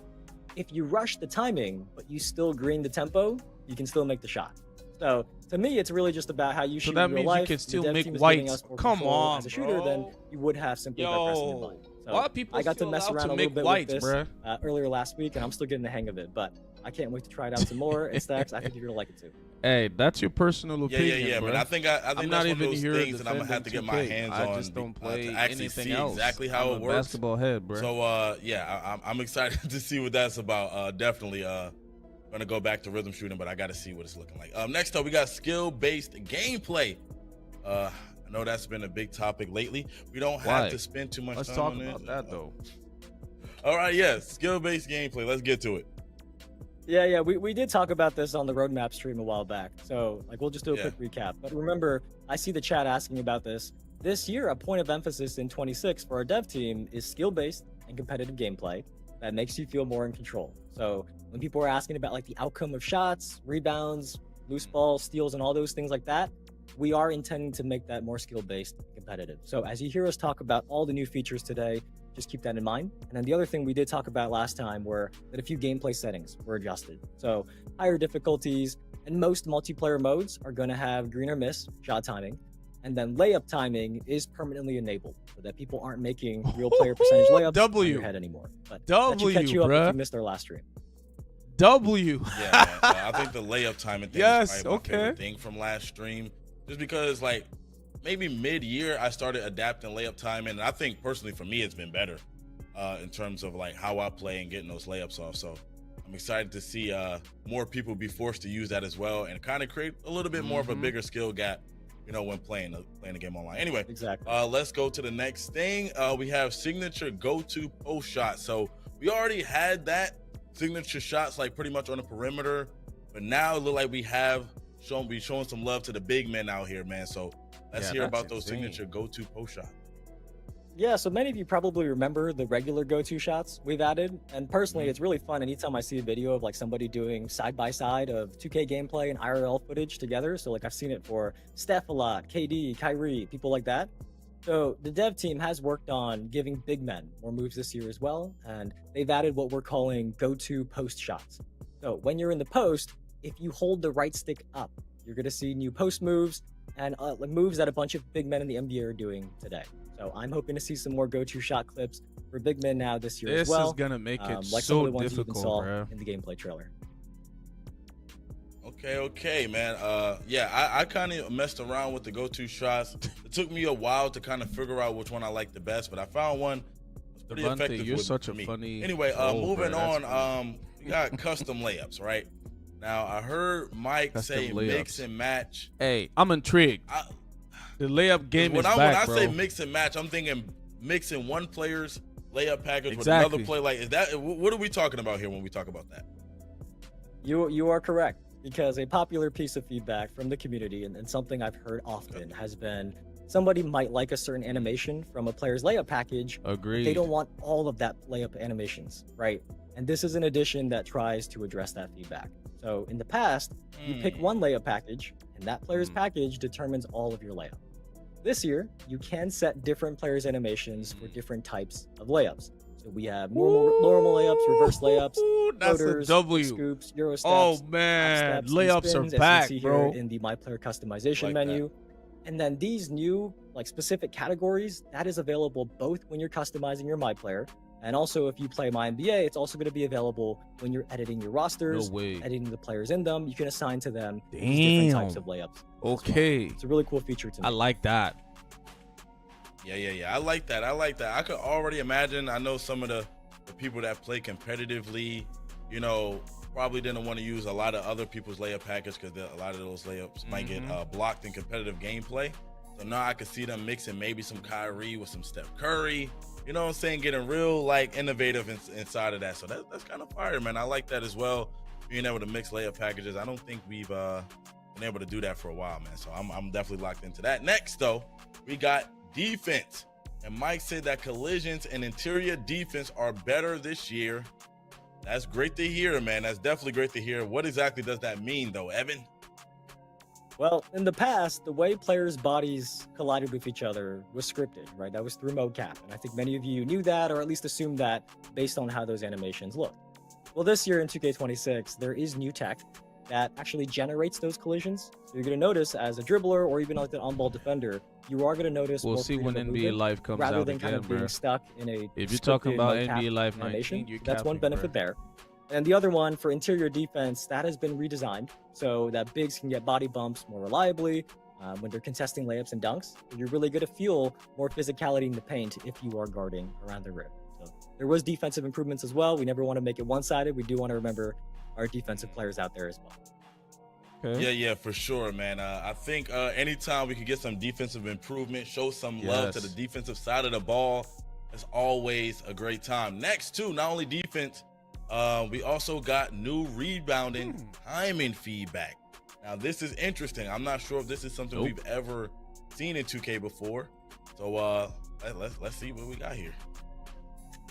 If you rush the timing, but you still green the tempo, you can still make the shot. So to me, it's really just about how you shoot in real life. You can still the make team is whites. giving us more Come control on, as a shooter bro. than you would have simply by pressing the button. So why people I got to mess around a little bit whites, with this earlier last week, and I'm still getting the hang of it. But I can't wait to try it out some more. And Stacks, I think you're gonna like it too. Hey, that's your personal opinion. Yeah, bro. but I think that's not one of even those here things that I'm gonna have to get my hands on. I just don't play to actually anything see else. exactly how it works. Basketball head, bro. So yeah, I'm excited to see what that's about. Definitely gonna go back to rhythm shooting, but I got to see what it's looking like. Next up, we got skill-based gameplay. I know that's been a big topic lately. We don't have to spend too much Let's time talk on about that though. All right, yes, skill-based gameplay. Let's get to it. Yeah, we did talk about this on the roadmap stream a while back. So like we'll just do a quick recap. But remember, I see the chat asking about this. This year, a point of emphasis in 26 for our dev team is skill-based and competitive gameplay that makes you feel more in control. So when people are asking about like the outcome of shots, rebounds, loose balls, steals, and all those things like that, we are intending to make that more skill-based and competitive. So as you hear us talk about all the new features today, just keep that in mind. And then the other thing we did talk about last time were that a few gameplay settings were adjusted. So higher difficulties and most multiplayer modes are going to have green or miss shot timing. And then layup timing is permanently enabled so that people aren't making real player percentage layups on your head anymore. But that should catch you up if you missed our last stream. W. Yeah, man. I think the layup timing thing is probably my favorite thing from last stream. Just because like maybe mid-year I started adapting layup timing, and I think personally for me it's been better. in terms of like how I play and getting those layups off. So I'm excited to see more people be forced to use that as well and kind of create a little bit more of a bigger skill gap, you know, when playing the game online. Anyway, Exactly. let's go to the next thing. We have signature go-to post shot. So we already had that signature shots like pretty much on the perimeter, but now it look like we have showing some love to the big men out here, man. So let's hear about those signature go-to post shots. Yeah, so many of you probably remember the regular go-to shots we've added, and personally, Mm-hmm. it's really fun anytime I see a video of like somebody doing side-by-side of 2K gameplay and IRL footage together. So like I've seen it for Steph a lot, KD, Kyrie, people like that. So the dev team has worked on giving big men more moves this year as well, and they've added what we're calling go-to post shots. So when you're in the post, if you hold the right stick up, you're going to see new post moves and moves that a bunch of big men in the NBA are doing today. So I'm hoping to see some more go-to shot clips for big men now this year as well. This is gonna make it like some so of the ones you even difficult, saw bro. in the gameplay trailer. Okay, man. Yeah, I kind of messed around with the go-to shots. It took me a while to kind of figure out which one I liked the best, but I found one that's pretty Devontae, effective. you're with such a me. funny Anyway, troll, moving bro. That's on. We got custom layups, right? Now I heard Mike Custom say layups. mix and match. Hey, I'm intrigued. The layup game is When back, I bro. say mix and match, I'm thinking mixing one player's layup package with Exactly. another play. Like, is that what are we talking about here when we talk about that? You are correct, because a popular piece of feedback from the community and something I've heard often has been somebody might like a certain animation from a player's layup package. Agreed. They don't want all of that layup animations, right? And this is an addition that tries to address that feedback. So in the past, you pick one layup package, and that player's package determines all of your layup. This year, you can set different players' animations for different types of layups. So we have normal layups, reverse layups, That's a floaters, W. scoops, Euro steps, Oh hop man, steps, layups spins, are back, as you see bro. here in the My Player customization Like menu. And then these new like specific categories, that is available both when you're customizing your My Player, and also if you play My NBA, it's also going to be available when you're editing your rosters, No way. editing the players in them. You can assign to them these different types of layups. Okay, It's a really cool feature to me. I like that. Yeah. I like that. I could already imagine. I know some of the people that play competitively, you know, probably didn't want to use a lot of other people's layup package because a lot of those layups might get blocked in competitive gameplay. So now I could see them mixing maybe some Kyrie with some Steph Curry. You know what I'm saying? Getting real like innovative inside of that. So that's kind of fire, man. I like that as well. Being able to mix layup packages. I don't think we've been able to do that for a while, man. So I'm definitely locked into that. Next, though, we got defense. And Mike said that collisions and interior defense are better this year. That's great to hear, man. That's definitely great to hear. What exactly does that mean, though, Evan? Well, in the past, the way players' bodies collided with each other was scripted, right? That was through mocap. And I think many of you knew that, or at least assumed that based on how those animations looked. Well, this year in 2K26, there is new tech that actually generates those collisions. So you're going to notice as a dribbler or even like an on-ball defender, you are going to notice We'll more see when freedom of NBA movement Live comes rather out than kind again, of being bro. stuck in a If you're talking scripted about mocap NBA Live animation. 19, you're That's one capping, benefit bro. there. And the other one for interior defense, that has been redesigned so that bigs can get body bumps more reliably when they're contesting layups and dunks. You're really going to feel more physicality in the paint if you are guarding around the rim. So there was defensive improvements as well. We never want to make it one-sided. We do want to remember our defensive players out there as well. Okay. Yeah, for sure, man. I think anytime we can get some defensive improvement, show some love to the defensive side of the ball, it's always a great time. Next, too, not only defense, we also got new rebounding timing feedback. Now, this is interesting. I'm not sure if this is something we've ever seen in 2K before. So let's see what we got here.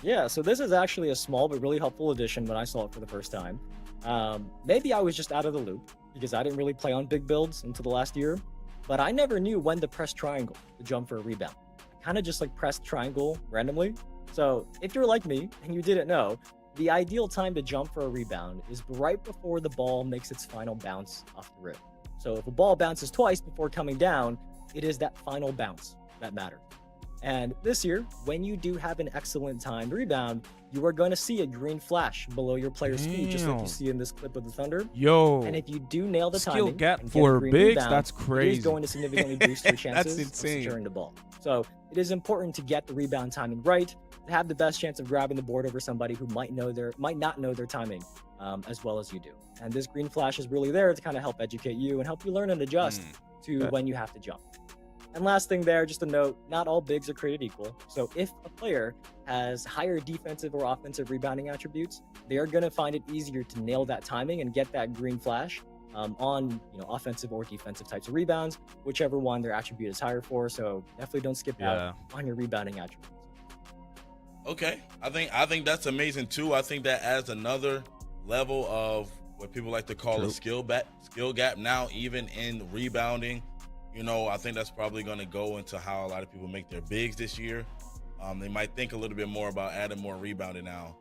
Yeah, so this is actually a small but really helpful addition when I saw it for the first time. Maybe I was just out of the loop because I didn't really play on big builds until the last year, but I never knew when to press triangle to jump for a rebound. I kind of just like pressed triangle randomly. So if you're like me and you didn't know, the ideal time to jump for a rebound is right before the ball makes its final bounce off the rim. So if a ball bounces twice before coming down, it is that final bounce that matters. And this year, when you do have an excellent timed rebound, you are going to see a green flash below your player's feet, just like you see in this clip of the Thunder. Yo. And if you do nail the skill timing gap and get for a green bigs, rebound, that's it crazy. is going to significantly boost your chances That's of insane. securing the ball. So it is important to get the rebound timing right to have the best chance of grabbing the board over somebody who might not know their timing as well as you do. And this green flash is really there to kind of help educate you and help you learn and adjust to when you have to jump. And last thing there, just a note, not all bigs are created equal. So if a player has higher defensive or offensive rebounding attributes, they are going to find it easier to nail that timing and get that green flash on offensive or defensive types of rebounds, whichever one their attribute is higher for. So definitely don't skip out on your rebounding attributes. Okay, I think that's amazing too. I think that adds another level of what people like to call a skill gap now, even in rebounding. I think that's probably going to go into how a lot of people make their bigs this year. They might think a little bit more about adding more rebounding now,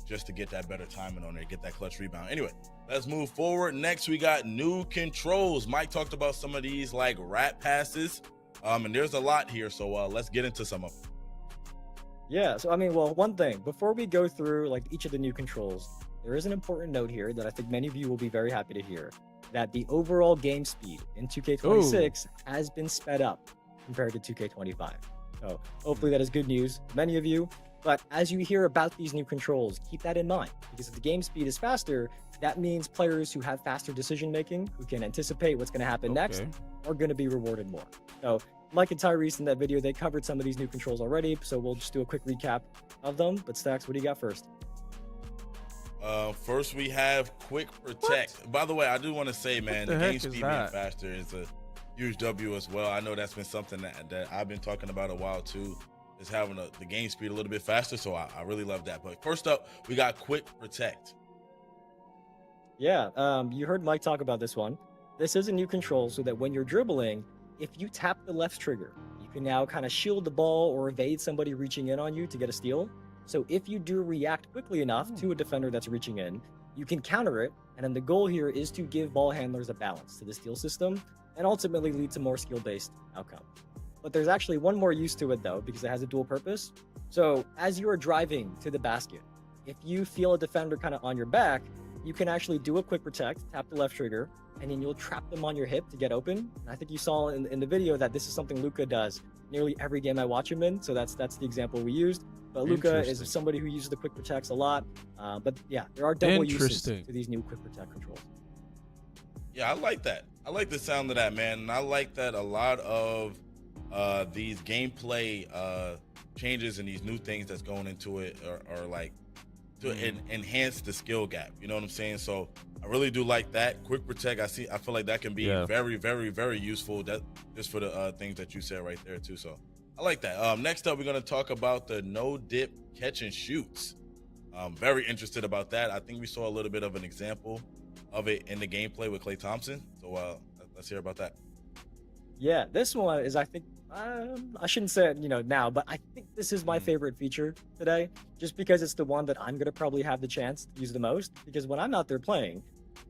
just to get that better timing on there, get that clutch rebound. Anyway, let's move forward. Next, we got new controls. Mike talked about some of these like rat passes, and there's a lot here. So let's get into some of them. Yeah, so one thing, before we go through like each of the new controls, there is an important note here that I think many of you will be very happy to hear, that the overall game speed in 2K26 has been sped up compared to 2K25. So hopefully that is good news to many of you. But as you hear about these new controls, keep that in mind, because if the game speed is faster, that means players who have faster decision making, who can anticipate what's going to happen next, are going to be rewarded more. So Mike and Tyrese in that video, they covered some of these new controls already, so we'll just do a quick recap of them. But Stacks, what do you got first? First, we have quick protect. What? By the way, I do want to say, man, the game speed being faster is a huge W as well. I know that's been something that I've been talking about a while too, is having the game speed a little bit faster. So I really love that. But first up, we got quick protect. Yeah, you heard Mike talk about this one. This is a new control so that when you're dribbling, if you tap the left trigger, you can now kind of shield the ball or evade somebody reaching in on you to get a steal. So if you do react quickly enough to a defender that's reaching in, you can counter it. And then the goal here is to give ball handlers a balance to the steal system and ultimately lead to more skill-based outcome. But there's actually one more use to it though, because it has a dual purpose. So as you are driving to the basket, if you feel a defender kind of on your back, you can actually do a quick protect, tap the left trigger, and then you'll trap them on your hip to get open. And I think you saw in the video that this is something Luka does nearly every game I watch him in. So that's the example we used. But Luka is somebody who uses the quick protects a lot. But yeah, there are double uses to these new quick protect controls. Yeah, I like that. I like the sound of that, man. And I like that a lot of these gameplay changes and these new things that's going into it are like to enhance the skill gap. You know what I'm saying? So I really do like that. Quick protect, I feel like that can be very, very, very useful. That just for the things that you said right there too. So I like that. Next up, we're going to talk about the no dip catch and shoots. I'm very interested about that. I think we saw a little bit of an example of it in the gameplay with Klay Thompson. So let's hear about that. Yeah, this one is, I think, I shouldn't say it, now, but I think this is my favorite feature today, just because it's the one that I'm going to probably have the chance to use the most. Because when I'm out there playing,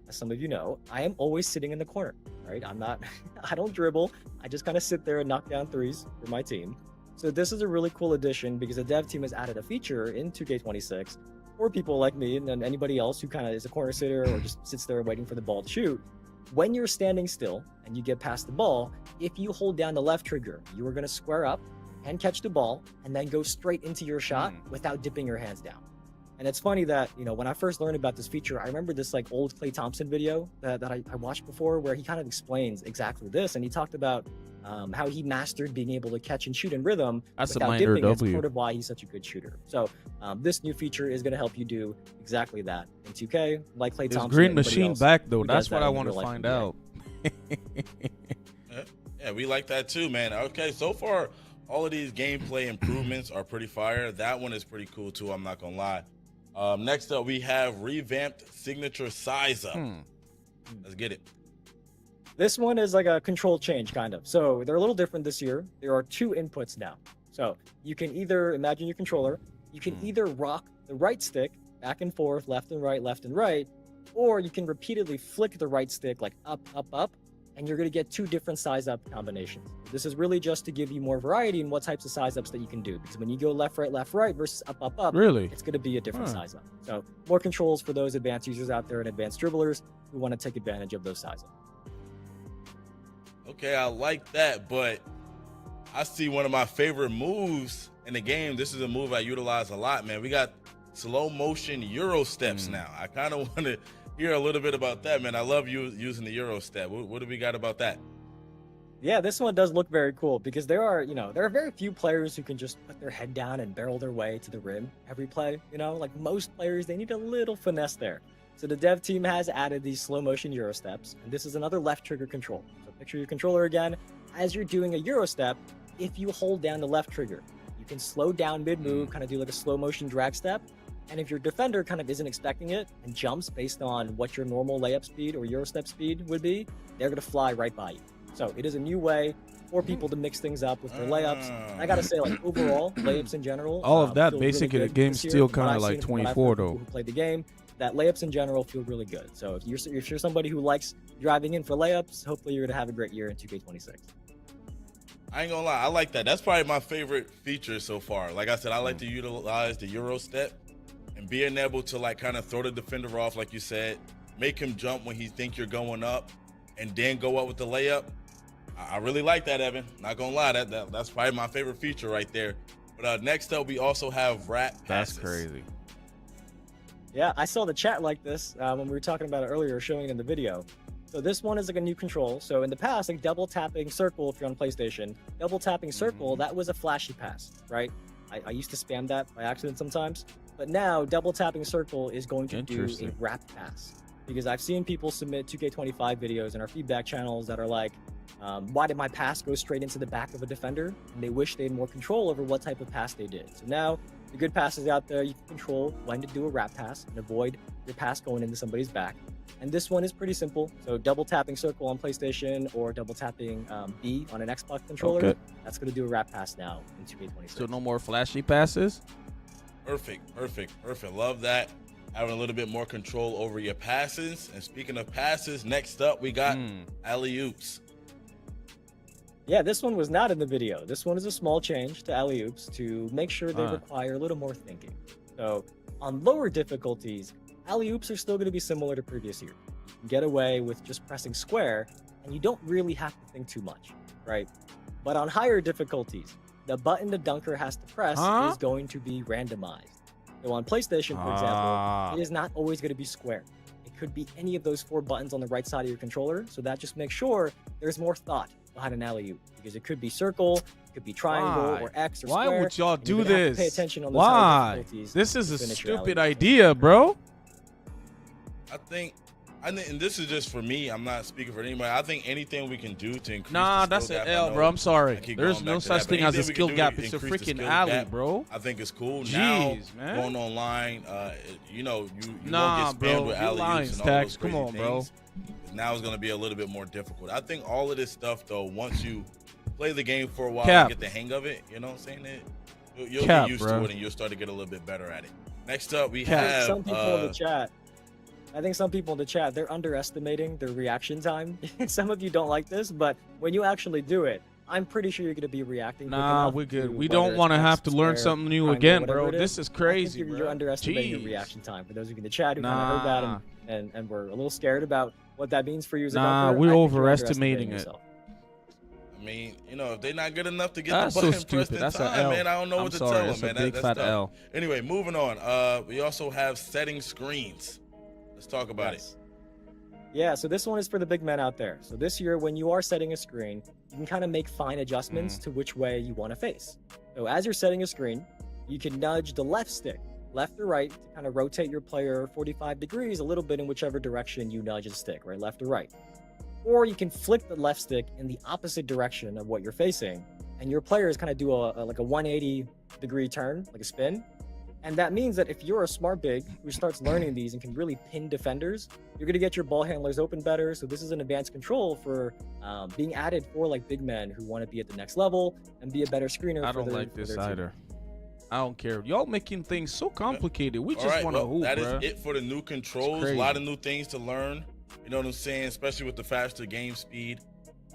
as some of you know, I am always sitting in the corner, right? I don't dribble. I just kind of sit there and knock down threes for my team. So this is a really cool addition because the dev team has added a feature in 2K26 for people like me and anybody else who kind of is a corner sitter or just sits there waiting for the ball to shoot. When you're standing still and you get past the ball, if you hold down the left trigger, you are going to square up and catch the ball and then go straight into your shot without dipping your hands down. And it's funny that, when I first learned about this feature, I remember this like old Klay Thompson video that I watched before where he kind of explains exactly this. And he talked about how he mastered being able to catch and shoot in rhythm without dipping. That's part of why he's such a good shooter. So this new feature is going to help you do exactly that in 2K, like Klay Thompson. Green machine back though. That's what I want to find out. Yeah, we like that too, man. Okay, so far all of these gameplay improvements are pretty fire. That one is pretty cool too, I'm not gonna lie. Next up, we have revamped signature size up. Let's get it. This one is like a control change, kind of. So they're a little different this year. There are two inputs now. So you can either, imagine your controller, you can either rock the right stick back and forth, left and right, or you can repeatedly flick the right stick like up, up, up, and you're going to get two different size up combinations. This is really just to give you more variety in what types of size ups that you can do. Because when you go left, right versus up, up, up, it's going to be a different size up. So more controls for those advanced users out there and advanced dribblers who want to take advantage of those size ups. Okay, I like that, but I see one of my favorite moves in the game. This is a move I utilize a lot, man. We got slow motion Euro steps now. I kind of want to hear a little bit about that, man. I love you using the Euro step. What do we got about that? Yeah, this one does look very cool because there are very few players who can just put their head down and barrel their way to the rim every play. Like most players, they need a little finesse there. So the dev team has added these slow motion Euro steps, and this is another left trigger control. So picture your controller again. As you're doing a Euro step, if you hold down the left trigger, you can slow down mid-move, kind of do like a slow motion drag step. And if your defender kind of isn't expecting it and jumps based on what your normal layup speed or Euro step speed would be, they're going to fly right by you. So it is a new way for people to mix things up with their layups. I got to say, like, overall, layups in general. All of that, feel basically, really the good game's this year. still From what kind of I've like seen, from what I've 24, heard from though. people who played the game, that layups in general feel really good. So if you're somebody who likes driving in for layups, hopefully you're going to have a great year in 2K26. I ain't gonna lie, I like that. That's probably my favorite feature so far. Like I said, I like to utilize the Euro step and being able to like kind of throw the defender off, like you said, make him jump when he think you're going up, and then go up with the layup. I really like that, Evan. Not gonna lie, that's probably my favorite feature right there. But next up, we also have wrap passes. That's crazy. Yeah, I saw the chat like this when we were talking about it earlier, showing it in the video. So this one is like a new control. So in the past, like double tapping circle, if you're on PlayStation, double tapping circle, that was a flashy pass, right? I used to spam that by accident sometimes. But now double tapping circle is going to do a wrap pass. Because I've seen people submit 2K25 videos in our feedback channels that are like, why did my pass go straight into the back of a defender? And they wish they had more control over what type of pass they did. So now the good passes out there, you can control when to do a wrap pass and avoid your pass going into somebody's back. And this one is pretty simple. So double tapping circle on PlayStation or double tapping B on an Xbox controller, that's going to do a wrap pass now in 2K26. So no more flashy passes? Perfect. Love that. Having a little bit more control over your passes. And speaking of passes, next up we got alley-oops. Yeah, this one was not in the video. This one is a small change to alley-oops to make sure they require a little more thinking. So on lower difficulties, alley-oops are still going to be similar to previous year. You can get away with just pressing square, and you don't really have to think too much, right? But on higher difficulties, the button the dunker has to press is going to be randomized. So on PlayStation, for example, it is not always going to be square. It could be any of those 4 buttons on the right side of your controller, so that just makes sure there's more thought behind an alley-oop, because it could be circle, it could be triangle, or X, or square. Why would y'all do Have to this? pay attention on those higher difficulties. This is a to finish your stupid alley-oop. idea, bro. I think, and this is just for me, I'm not speaking for anybody. I think anything we can do to increase Nah, the that's skill an gap, L, bro. I'm sorry. There's no such thing as a skill gap. It's a freaking alley, bro. I think it's cool. Jeez, Now, man. going online, you won't get spammed bro. with You alley-oops lying, and all Stacks. those Come crazy on, bro. things. Now it's going to be a little bit more difficult. I think all of this stuff, though, once you play the game for a while and get the hang of it, you know what I'm saying? You'll get used to it, and you'll start to get a little bit better at it. Next up, we have some people in the chat. I think some people in the chat, they're underestimating their reaction time. Some of you don't like this, but when you actually do it, I'm pretty sure you're going to be reacting. Nah, we're good. We don't want to have to learn something new again, bro. This is crazy, bro. You're underestimating your reaction time. For those of you in the chat who kind of heard that and were a little scared about what that means for you as a dunker, we're I think you're overestimating it. yourself. I mean, if they're not good enough to get That's the button so stupid. pressed in That's time, an L. man, I don't know I'm what to sorry, tell that's them, a man. big That's fat tough. L. Anyway, moving on. We also have setting screens. Let's talk about it. Yeah, so this one is for the big men out there. So this year, when you are setting a screen, you can kind of make fine adjustments to which way you want to face. So as you're setting a screen, you can nudge the left stick, left or right, to kind of rotate your player 45 degrees a little bit in whichever direction you nudge the stick, right, left or right. Or you can flick the left stick in the opposite direction of what you're facing, and your players kind of do like a 180 degree turn, like a spin. And that means that if you're a smart big who starts learning these and can really pin defenders, you're going to get your ball handlers open better. So this is an advanced control for being added for like big men who want to be at the next level and be a better screener. I don't like this either. I don't care. Y'all making things so complicated. We just want to hoop, that bro. is it for the new controls. A lot of new things to learn. You know what I'm saying? Especially with the faster game speed.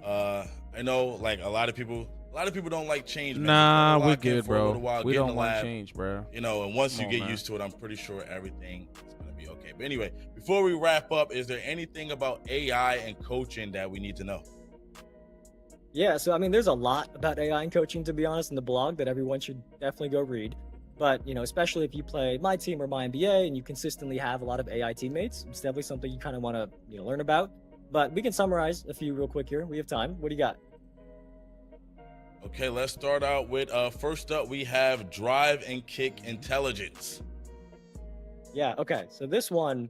I know, like a lot of people don't like change. Nah, we're good, bro. We don't want change, bro. And once you get used to it, I'm pretty sure everything is gonna be okay. But anyway, before we wrap up, is there anything about AI and coaching that we need to know? Yeah, so I mean, there's a lot about AI and coaching, to be honest, in the blog that everyone should definitely go read. But especially if you play my team or my NBA and you consistently have a lot of AI teammates, it's definitely something you kind of want to learn about. But we can summarize a few real quick here. We have time. What do you got? Okay, let's start out with first up we have drive and kick intelligence. Yeah, okay. So this one,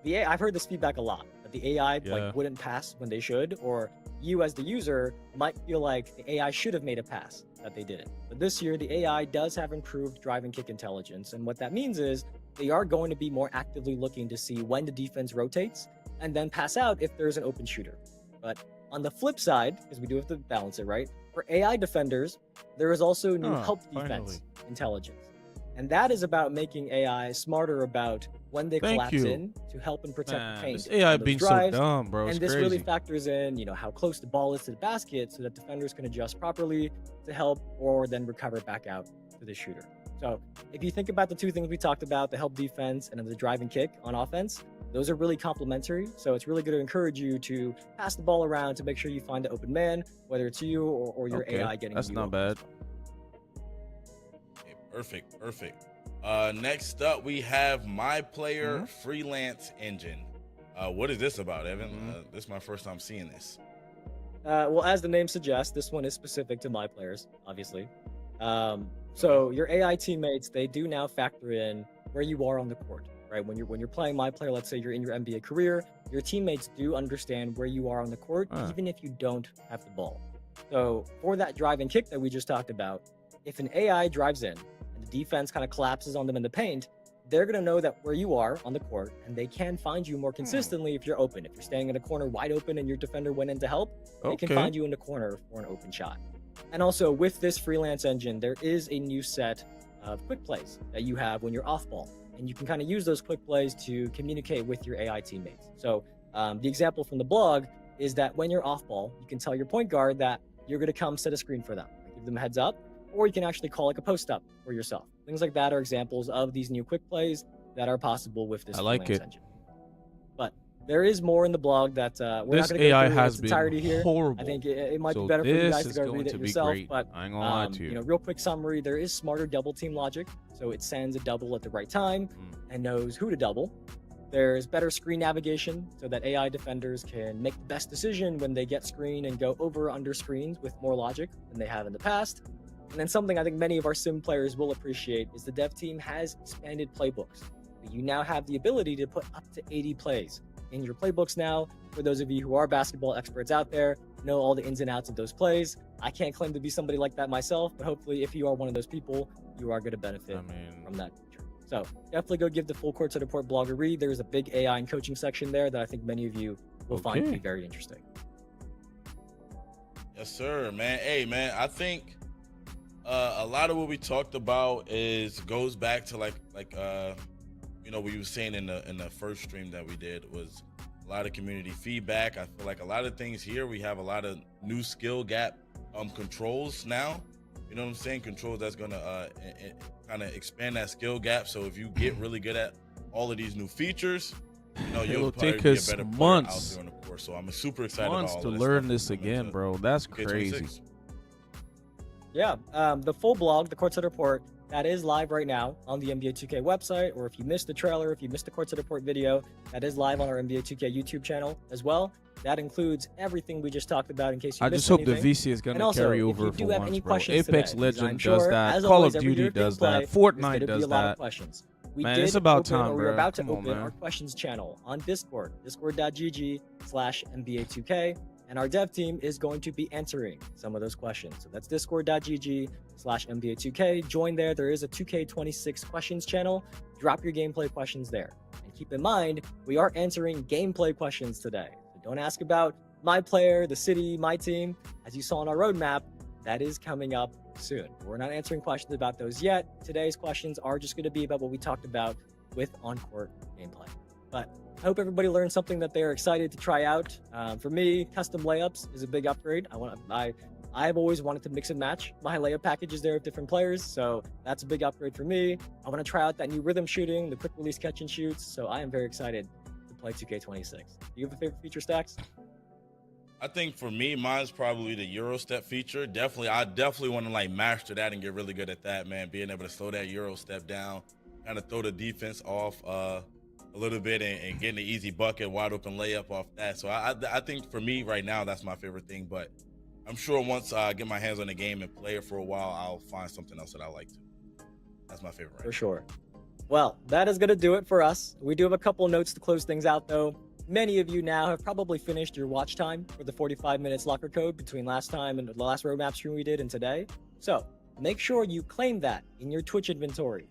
I've heard this feedback a lot, that the AI Yeah. wouldn't pass when they should, or you as the user might feel like the AI should have made a pass that they didn't. But this year, the AI does have improved drive and kick intelligence, and what that means is they are going to be more actively looking to see when the defense rotates and then pass out if there's an open shooter. But on the flip side, because we do have to balance it, right? For AI defenders, there is also new help defense intelligence. And that is about making AI smarter about when they collapse in to help and protect the paint. This AI on those being drives. so dumb, bro. And It's this crazy. really factors in, how close the ball is to the basket so that defenders can adjust properly to help or then recover back out to the shooter. So if you think about the two things we talked about, the help defense and the drive and kick on offense, those are really complementary. So it's really going to encourage you to pass the ball around to make sure you find the open man, whether it's you or your AI getting That's you not open bad. as well. Okay, perfect. Next up we have My Player Freelance Engine. What is this about, Evan? This is my first time seeing this. Well, as the name suggests, this one is specific to my players, obviously. So your AI teammates, they do now factor in where you are on the court, right? When you're playing my player, let's say you're in your NBA career, your teammates do understand where you are on the court, even if you don't have the ball. So for that drive and kick that we just talked about, if an AI drives in and the defense kind of collapses on them in the paint, they're going to know that where you are on the court, and they can find you more consistently if you're open. If you're staying in a corner wide open and your defender went in to help, they can find you in the corner for an open shot. And also with this freelance engine, there is a new set of quick plays that you have when you're off ball. And you can kind of use those quick plays to communicate with your AI teammates. So the example from the blog is that when you're off ball, you can tell your point guard that you're going to come set a screen for them, give them a heads up, or you can actually call like a post up for yourself. Things like that are examples of these new quick plays that are possible with this freelance engine. But there is more in the blog that we're not going to go through its entirety here. Horrible. I think it might be better for you guys to go read it yourself. Great. But I ain't gonna lie to you. real quick summary: there is smarter double team logic, so it sends a double at the right time and knows who to double. There's better screen navigation so that AI defenders can make the best decision when they get screen and go over under screens with more logic than they have in the past. And then something I think many of our sim players will appreciate is the dev team has expanded playbooks. You now have the ability to put up to 80 plays in your playbooks now. For those of you who are basketball experts out there, know all the ins and outs of those plays. I can't claim to be somebody like that myself, but hopefully if you are one of those people, you are going to benefit from that feature. So definitely go give the full Courtside Report blog a read. There's a big AI and coaching section there that I think many of you will find to be very interesting. Yes, sir, man. Hey, man, I think a lot of what we talked about goes back to like we were saying in the first stream that we did was a lot of community feedback. I feel like a lot of things here, we have a lot of new skill gap controls now. You know what I'm saying? Controls that's gonna kind of expand that skill gap. So if you get really good at all of these new features, you'll probably take be a us better player months. out there on the course. So I'm super excited Months about to all of learn stuff this coming again, to bro. That's 2K26. crazy. Yeah, the full blog, the Courtside Report, that is live right now on the NBA 2K website, or if you missed the trailer, if you missed the Courtside Report video, that is live on our NBA 2K YouTube channel as well. That includes everything we just talked about in case you I missed just hope the anything. VC is going And to also, carry if over you do for have once, any bro. questions Apex today, because I'm Legend sure, does that. as Call always, of every Duty year does gameplay, that. there's gonna Fortnite be does a lot of that. questions. We Man, did it's about open, time, or we're bro. about to Come on, open man. our questions channel on Discord, discord.gg/NBA2K. And our dev team is going to be answering some of those questions. So that's discord.gg/NBA2K. Join there. There is a 2K26 questions channel. Drop your gameplay questions there. And keep in mind, we are answering gameplay questions today. So don't ask about my player, the city, my team. As you saw on our roadmap, that is coming up soon. We're not answering questions about those yet. Today's questions are just going to be about what we talked about with on-court gameplay. But I hope everybody learned something that they're excited to try out. For me, custom layups is a big upgrade. I've always wanted to mix and match my layup packages there with different players, so that's a big upgrade for me. I want to try out that new rhythm shooting, the quick release catch and shoots, so I am very excited to play 2K26. Do you have a favorite feature, Stacks? I think for me, mine's probably the Euro step feature. I definitely want to like master that and get really good at that, man. Being able to slow that Euro step down, kind of throw the defense off a little bit and getting an easy bucket, wide open layup off that. So I think for me right now, that's my favorite thing. But I'm sure once I get my hands on the game and play it for a while, I'll find something else that I like to. That's my favorite right For sure. Well, that is going to do it for us. We do have a couple notes to close things out, though. Many of you now have probably finished your watch time for the 45 minutes locker code between last time and the last roadmap stream we did and today. So make sure you claim that in your Twitch inventory.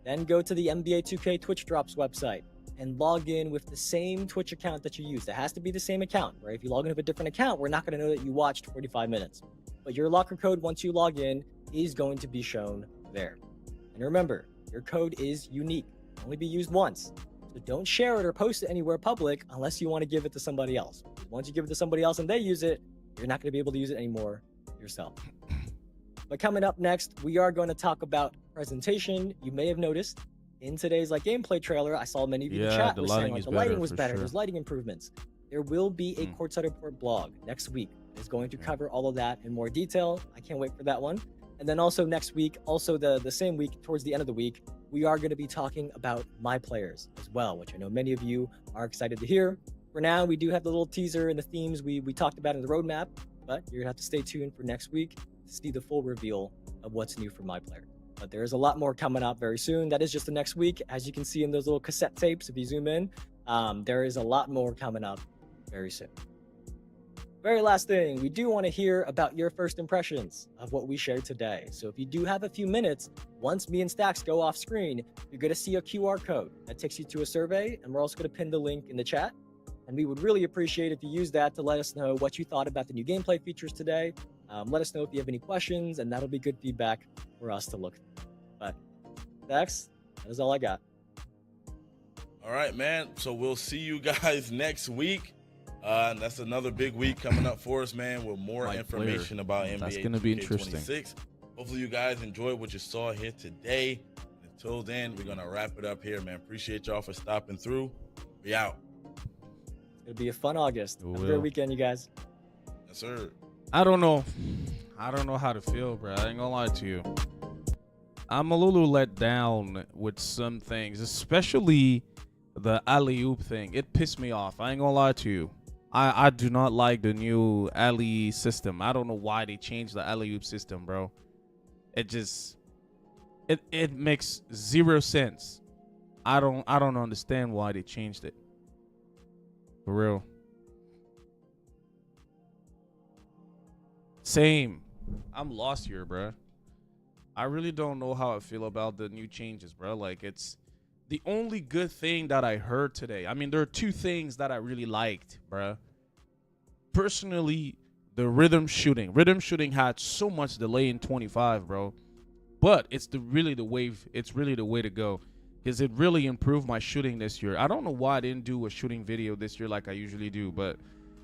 Then go to the NBA 2K Twitch Drops website and log in with the same Twitch account that you used. It has to be the same account, right? If you log in with a different account, we're not going to know that you watched 45 minutes. But your locker code, once you log in, is going to be shown there. And remember, your code is unique. It can only be used once. So don't share it or post it anywhere public unless you want to give it to somebody else. Once you give it to somebody else and they use it, you're not going to be able to use it anymore yourself. But coming up next, we are going to talk about presentation. You may have noticed in today's gameplay trailer, I saw many of you in the chat were saying the lighting was better. There's lighting improvements. There will be a Courtside Report blog next week. It's going to cover all of that in more detail. I can't wait for that one. And then also next week, also the same week, towards the end of the week, we are going to be talking about my players as well, which I know many of you are excited to hear. For now, we do have the little teaser and the themes we talked about in the roadmap, but you're going to have to stay tuned for next week to see the full reveal of what's new for my player. But there is a lot more coming up very soon. That is just the next week. As you can see in those little cassette tapes, if you zoom in, there is a lot more coming up very soon. Very last thing, we do want to hear about your first impressions of what we shared today. So if you do have a few minutes, once me and Stacks go off screen, you're going to see a QR code that takes you to a survey, and we're also going to pin the link in the chat. And we would really appreciate if you use that to let us know what you thought about the new gameplay features today. Let us know if you have any questions, and that'll be good feedback for us to look through. But Stacks, that is all I got. All right, man. So we'll see you guys next week. And that's another big week coming up for us, man, with more information about NBA. That's going to be interesting. 26. Hopefully you guys enjoyed what you saw here today. Until then, we're going to wrap it up here, man. Appreciate y'all for stopping through. We out. It'll be a fun August. Have a great weekend, you guys. Yes, sir. I don't know how to feel, bro. I ain't gonna lie to you. I'm a little let down with some things, especially the alley-oop thing. It pissed me off. I ain't gonna lie to you. I do not like the new alley system. I don't know why they changed the alley-oop system, bro. It makes zero sense. I don't understand why they changed it. For real. Same. I'm lost here, bro. I really don't know how I feel about the new changes, bro. It's the only good thing that I heard today. I mean, there are two things that I really liked, bro. Personally, the rhythm shooting. Rhythm shooting had so much delay in 25, bro. But it's really the way to go. Because it really improved my shooting this year. I don't know why I didn't do a shooting video this year like I usually do, but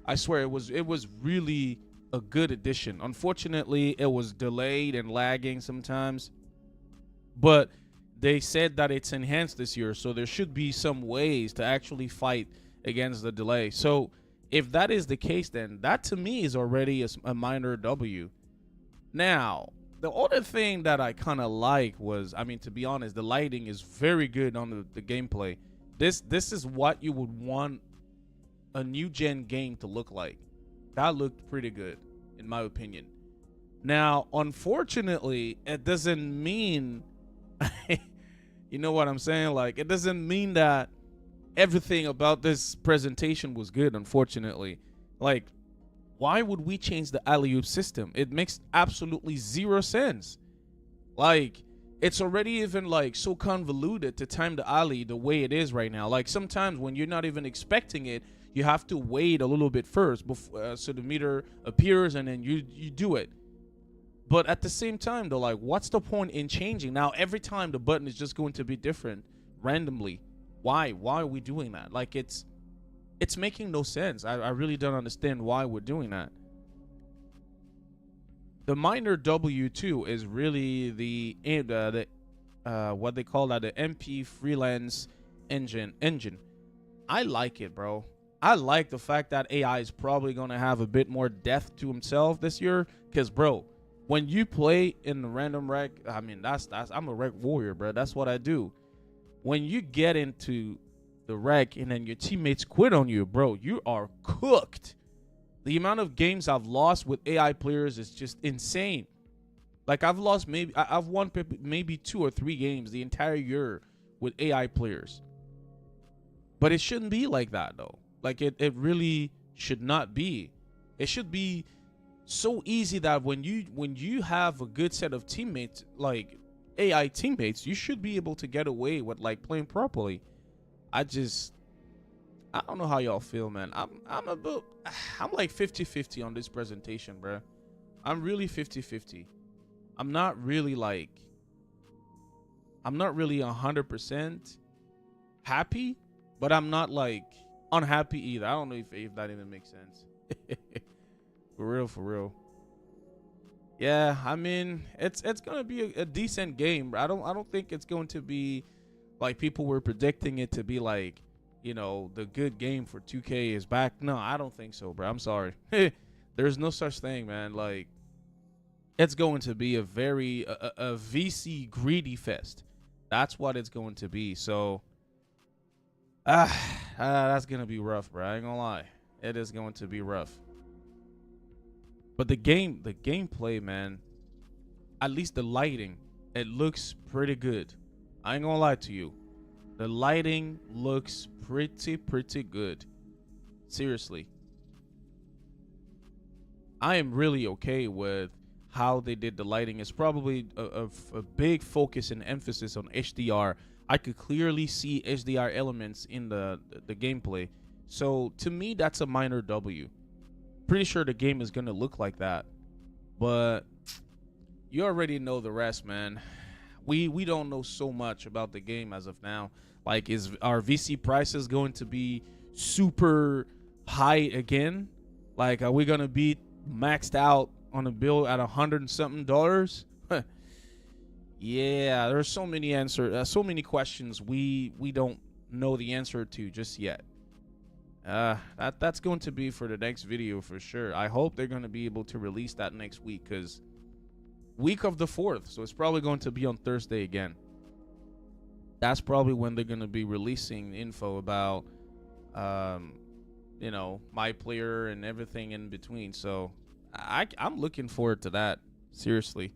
I swear it was really a good addition. Unfortunately, it was delayed and lagging sometimes. But they said that it's enhanced this year, so there should be some ways to actually fight against the delay. So if that is the case, then that to me is already a minor W. Now, the other thing that I kind of like was, I mean, to be honest, the lighting is very good on the gameplay. This is what you would want a new gen game to look like. That looked pretty good, in my opinion. Now, unfortunately, it doesn't mean, you know what I'm saying? It doesn't mean that everything about this presentation was good, unfortunately. Why would we change the alley-oop system? It makes absolutely zero sense. It's already even so convoluted to time the alley the way it is right now. Sometimes when you're not even expecting it, you have to wait a little bit first before, so the meter appears and then you do it. But at the same time, though, what's the point in changing? Now, every time the button is just going to be different randomly. Why? Why are we doing that? It's making no sense. I really don't understand why we're doing that. The minor W2 is really the what they call that, the MP freelance engine. I like it, bro. I like the fact that AI is probably going to have a bit more depth to himself this year. Because, bro, when you play in the random rec, I mean, that's I'm a rec warrior, bro. That's what I do. When you get into the rec and then your teammates quit on you, bro, you are cooked. The amount of games I've lost with AI players is just insane. Like, I've won maybe 2 or 3 games the entire year with AI players. But it shouldn't be like that, though. Like, it really should not be. It should be so easy that when you have a good set of teammates, like AI teammates, you should be able to get away with, like, playing properly. I don't know how y'all feel, man. I'm like 50-50 on this presentation, bro. I'm really 50-50. I'm not really 100% happy, but I'm not like unhappy either. I don't know if that even makes sense. For real. Yeah, I mean, it's gonna be a decent game. I don't think it's going to be like people were predicting it to be, like, you know, the good game for 2K is back. No, I don't think so, bro. I'm sorry. There's no such thing, man. Like, it's going to be a very a VC greedy fest. That's what it's going to be. So, that's gonna be rough, bro. I ain't gonna lie. It is going to be rough. But the gameplay, man, at least the lighting, it looks pretty good. I ain't gonna lie to you. The lighting looks pretty good. Seriously. I am really okay with how they did the lighting. It's probably a big focus and emphasis on HDR. I could clearly see HDR elements in the gameplay. So to me, that's a minor W. Pretty sure the game is going to look like that. But you already know the rest, man. We don't know so much about the game as of now. Like, is our VC prices going to be super high again? Like, are we going to be maxed out on a bill at $100 and something? Yeah, there's so many so many questions we don't know the answer to just yet. That's going to be for the next video for sure. I hope they're going to be able to release that next week, because week of the 4th, so it's probably going to be on Thursday again. That's probably when they're going to be releasing info about you know, my player and everything in between. So I'm looking forward to that, seriously.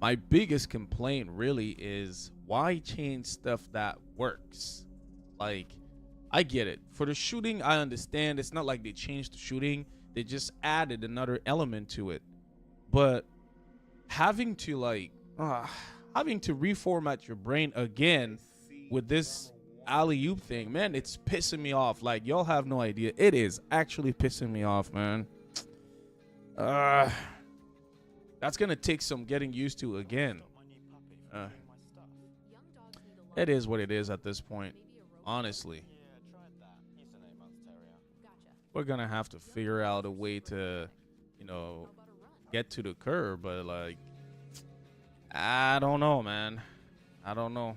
My biggest complaint really is, why change stuff that works? Like, I get it. For the shooting, I understand. It's not like they changed the shooting. They just added another element to it. But having to reformat your brain again with this alley-oop thing, man, it's pissing me off. Like, y'all have no idea. It is actually pissing me off, man. That's gonna take some getting used to again. It is what it is at this point, honestly. We're gonna have to figure out a way to, you know, get to the curb, but, like, I don't know, man. I don't know.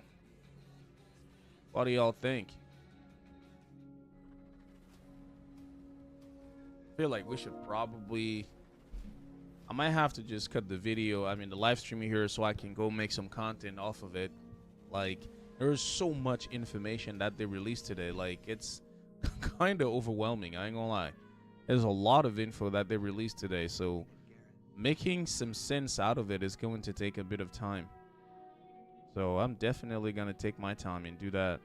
What do y'all think? I feel like we should probably, I might have to just cut the video, I mean the live stream here, so I can go make some content off of it. Like, there's so much information that they released today. Like, it's kind of overwhelming, I ain't gonna lie. There's a lot of info that they released today, so making some sense out of it is going to take a bit of time. So I'm definitely gonna take my time and do that.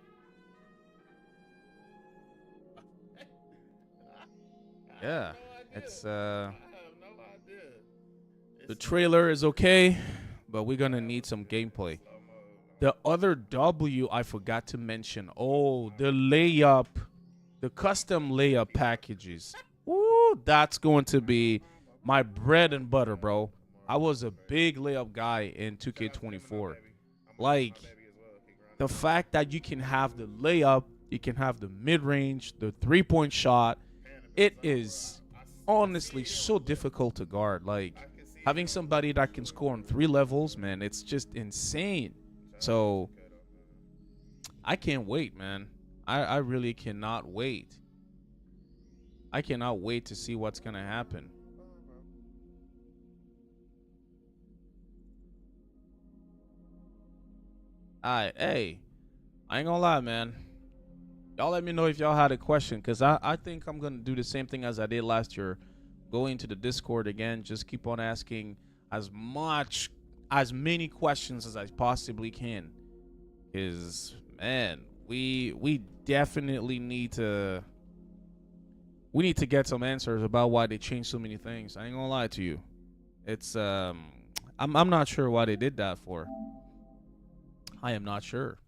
Yeah, it's the trailer is okay, but we're gonna need some gameplay. The other W I forgot to mention. Oh, the layup, the custom layup packages. Ooh, that's going to be my bread and butter, bro. I was a big layup guy in 2K24. Like, the fact that you can have the layup, you can have the mid-range, the three-point shot, it is honestly so difficult to guard. Like, having somebody that can score on 3 levels, man, it's just insane. So I can't wait, man. I really cannot wait. I cannot wait to see what's gonna happen. Alright, hey, I ain't gonna lie, man. Y'all let me know if y'all had a question, because I think I'm gonna do the same thing as I did last year. Go into the Discord again, just keep on asking as many questions as I possibly can. Because, man, we definitely need to get some answers about why they changed so many things. I ain't gonna lie to you. It's I'm not sure why they did that for. I am not sure.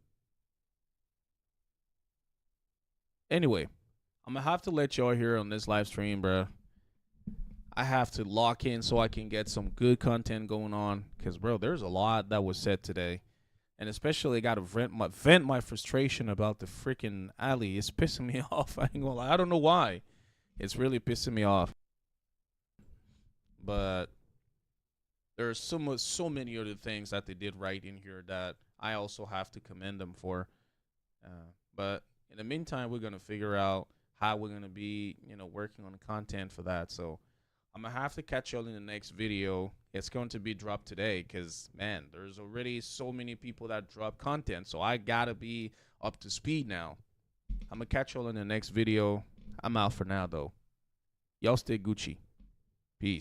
Anyway, I'm gonna have to let y'all hear on this live stream, bro. I have to lock in so I can get some good content going on, because, bro, there's a lot that was said today, and especially I gotta vent my frustration about the freaking alley. It's pissing me off. I ain't gonna lie. I don't know why. It's really pissing me off. But there's so many other things that they did right in here that I also have to commend them for. But in the meantime, we're gonna figure out how we're gonna be, working on the content for that. So I'm gonna have to catch y'all in the next video. It's going to be dropped today, because, man, there's already so many people that drop content, so I gotta be up to speed now. I'm gonna catch y'all in the next video. I'm out for now, though. Y'all stay Gucci.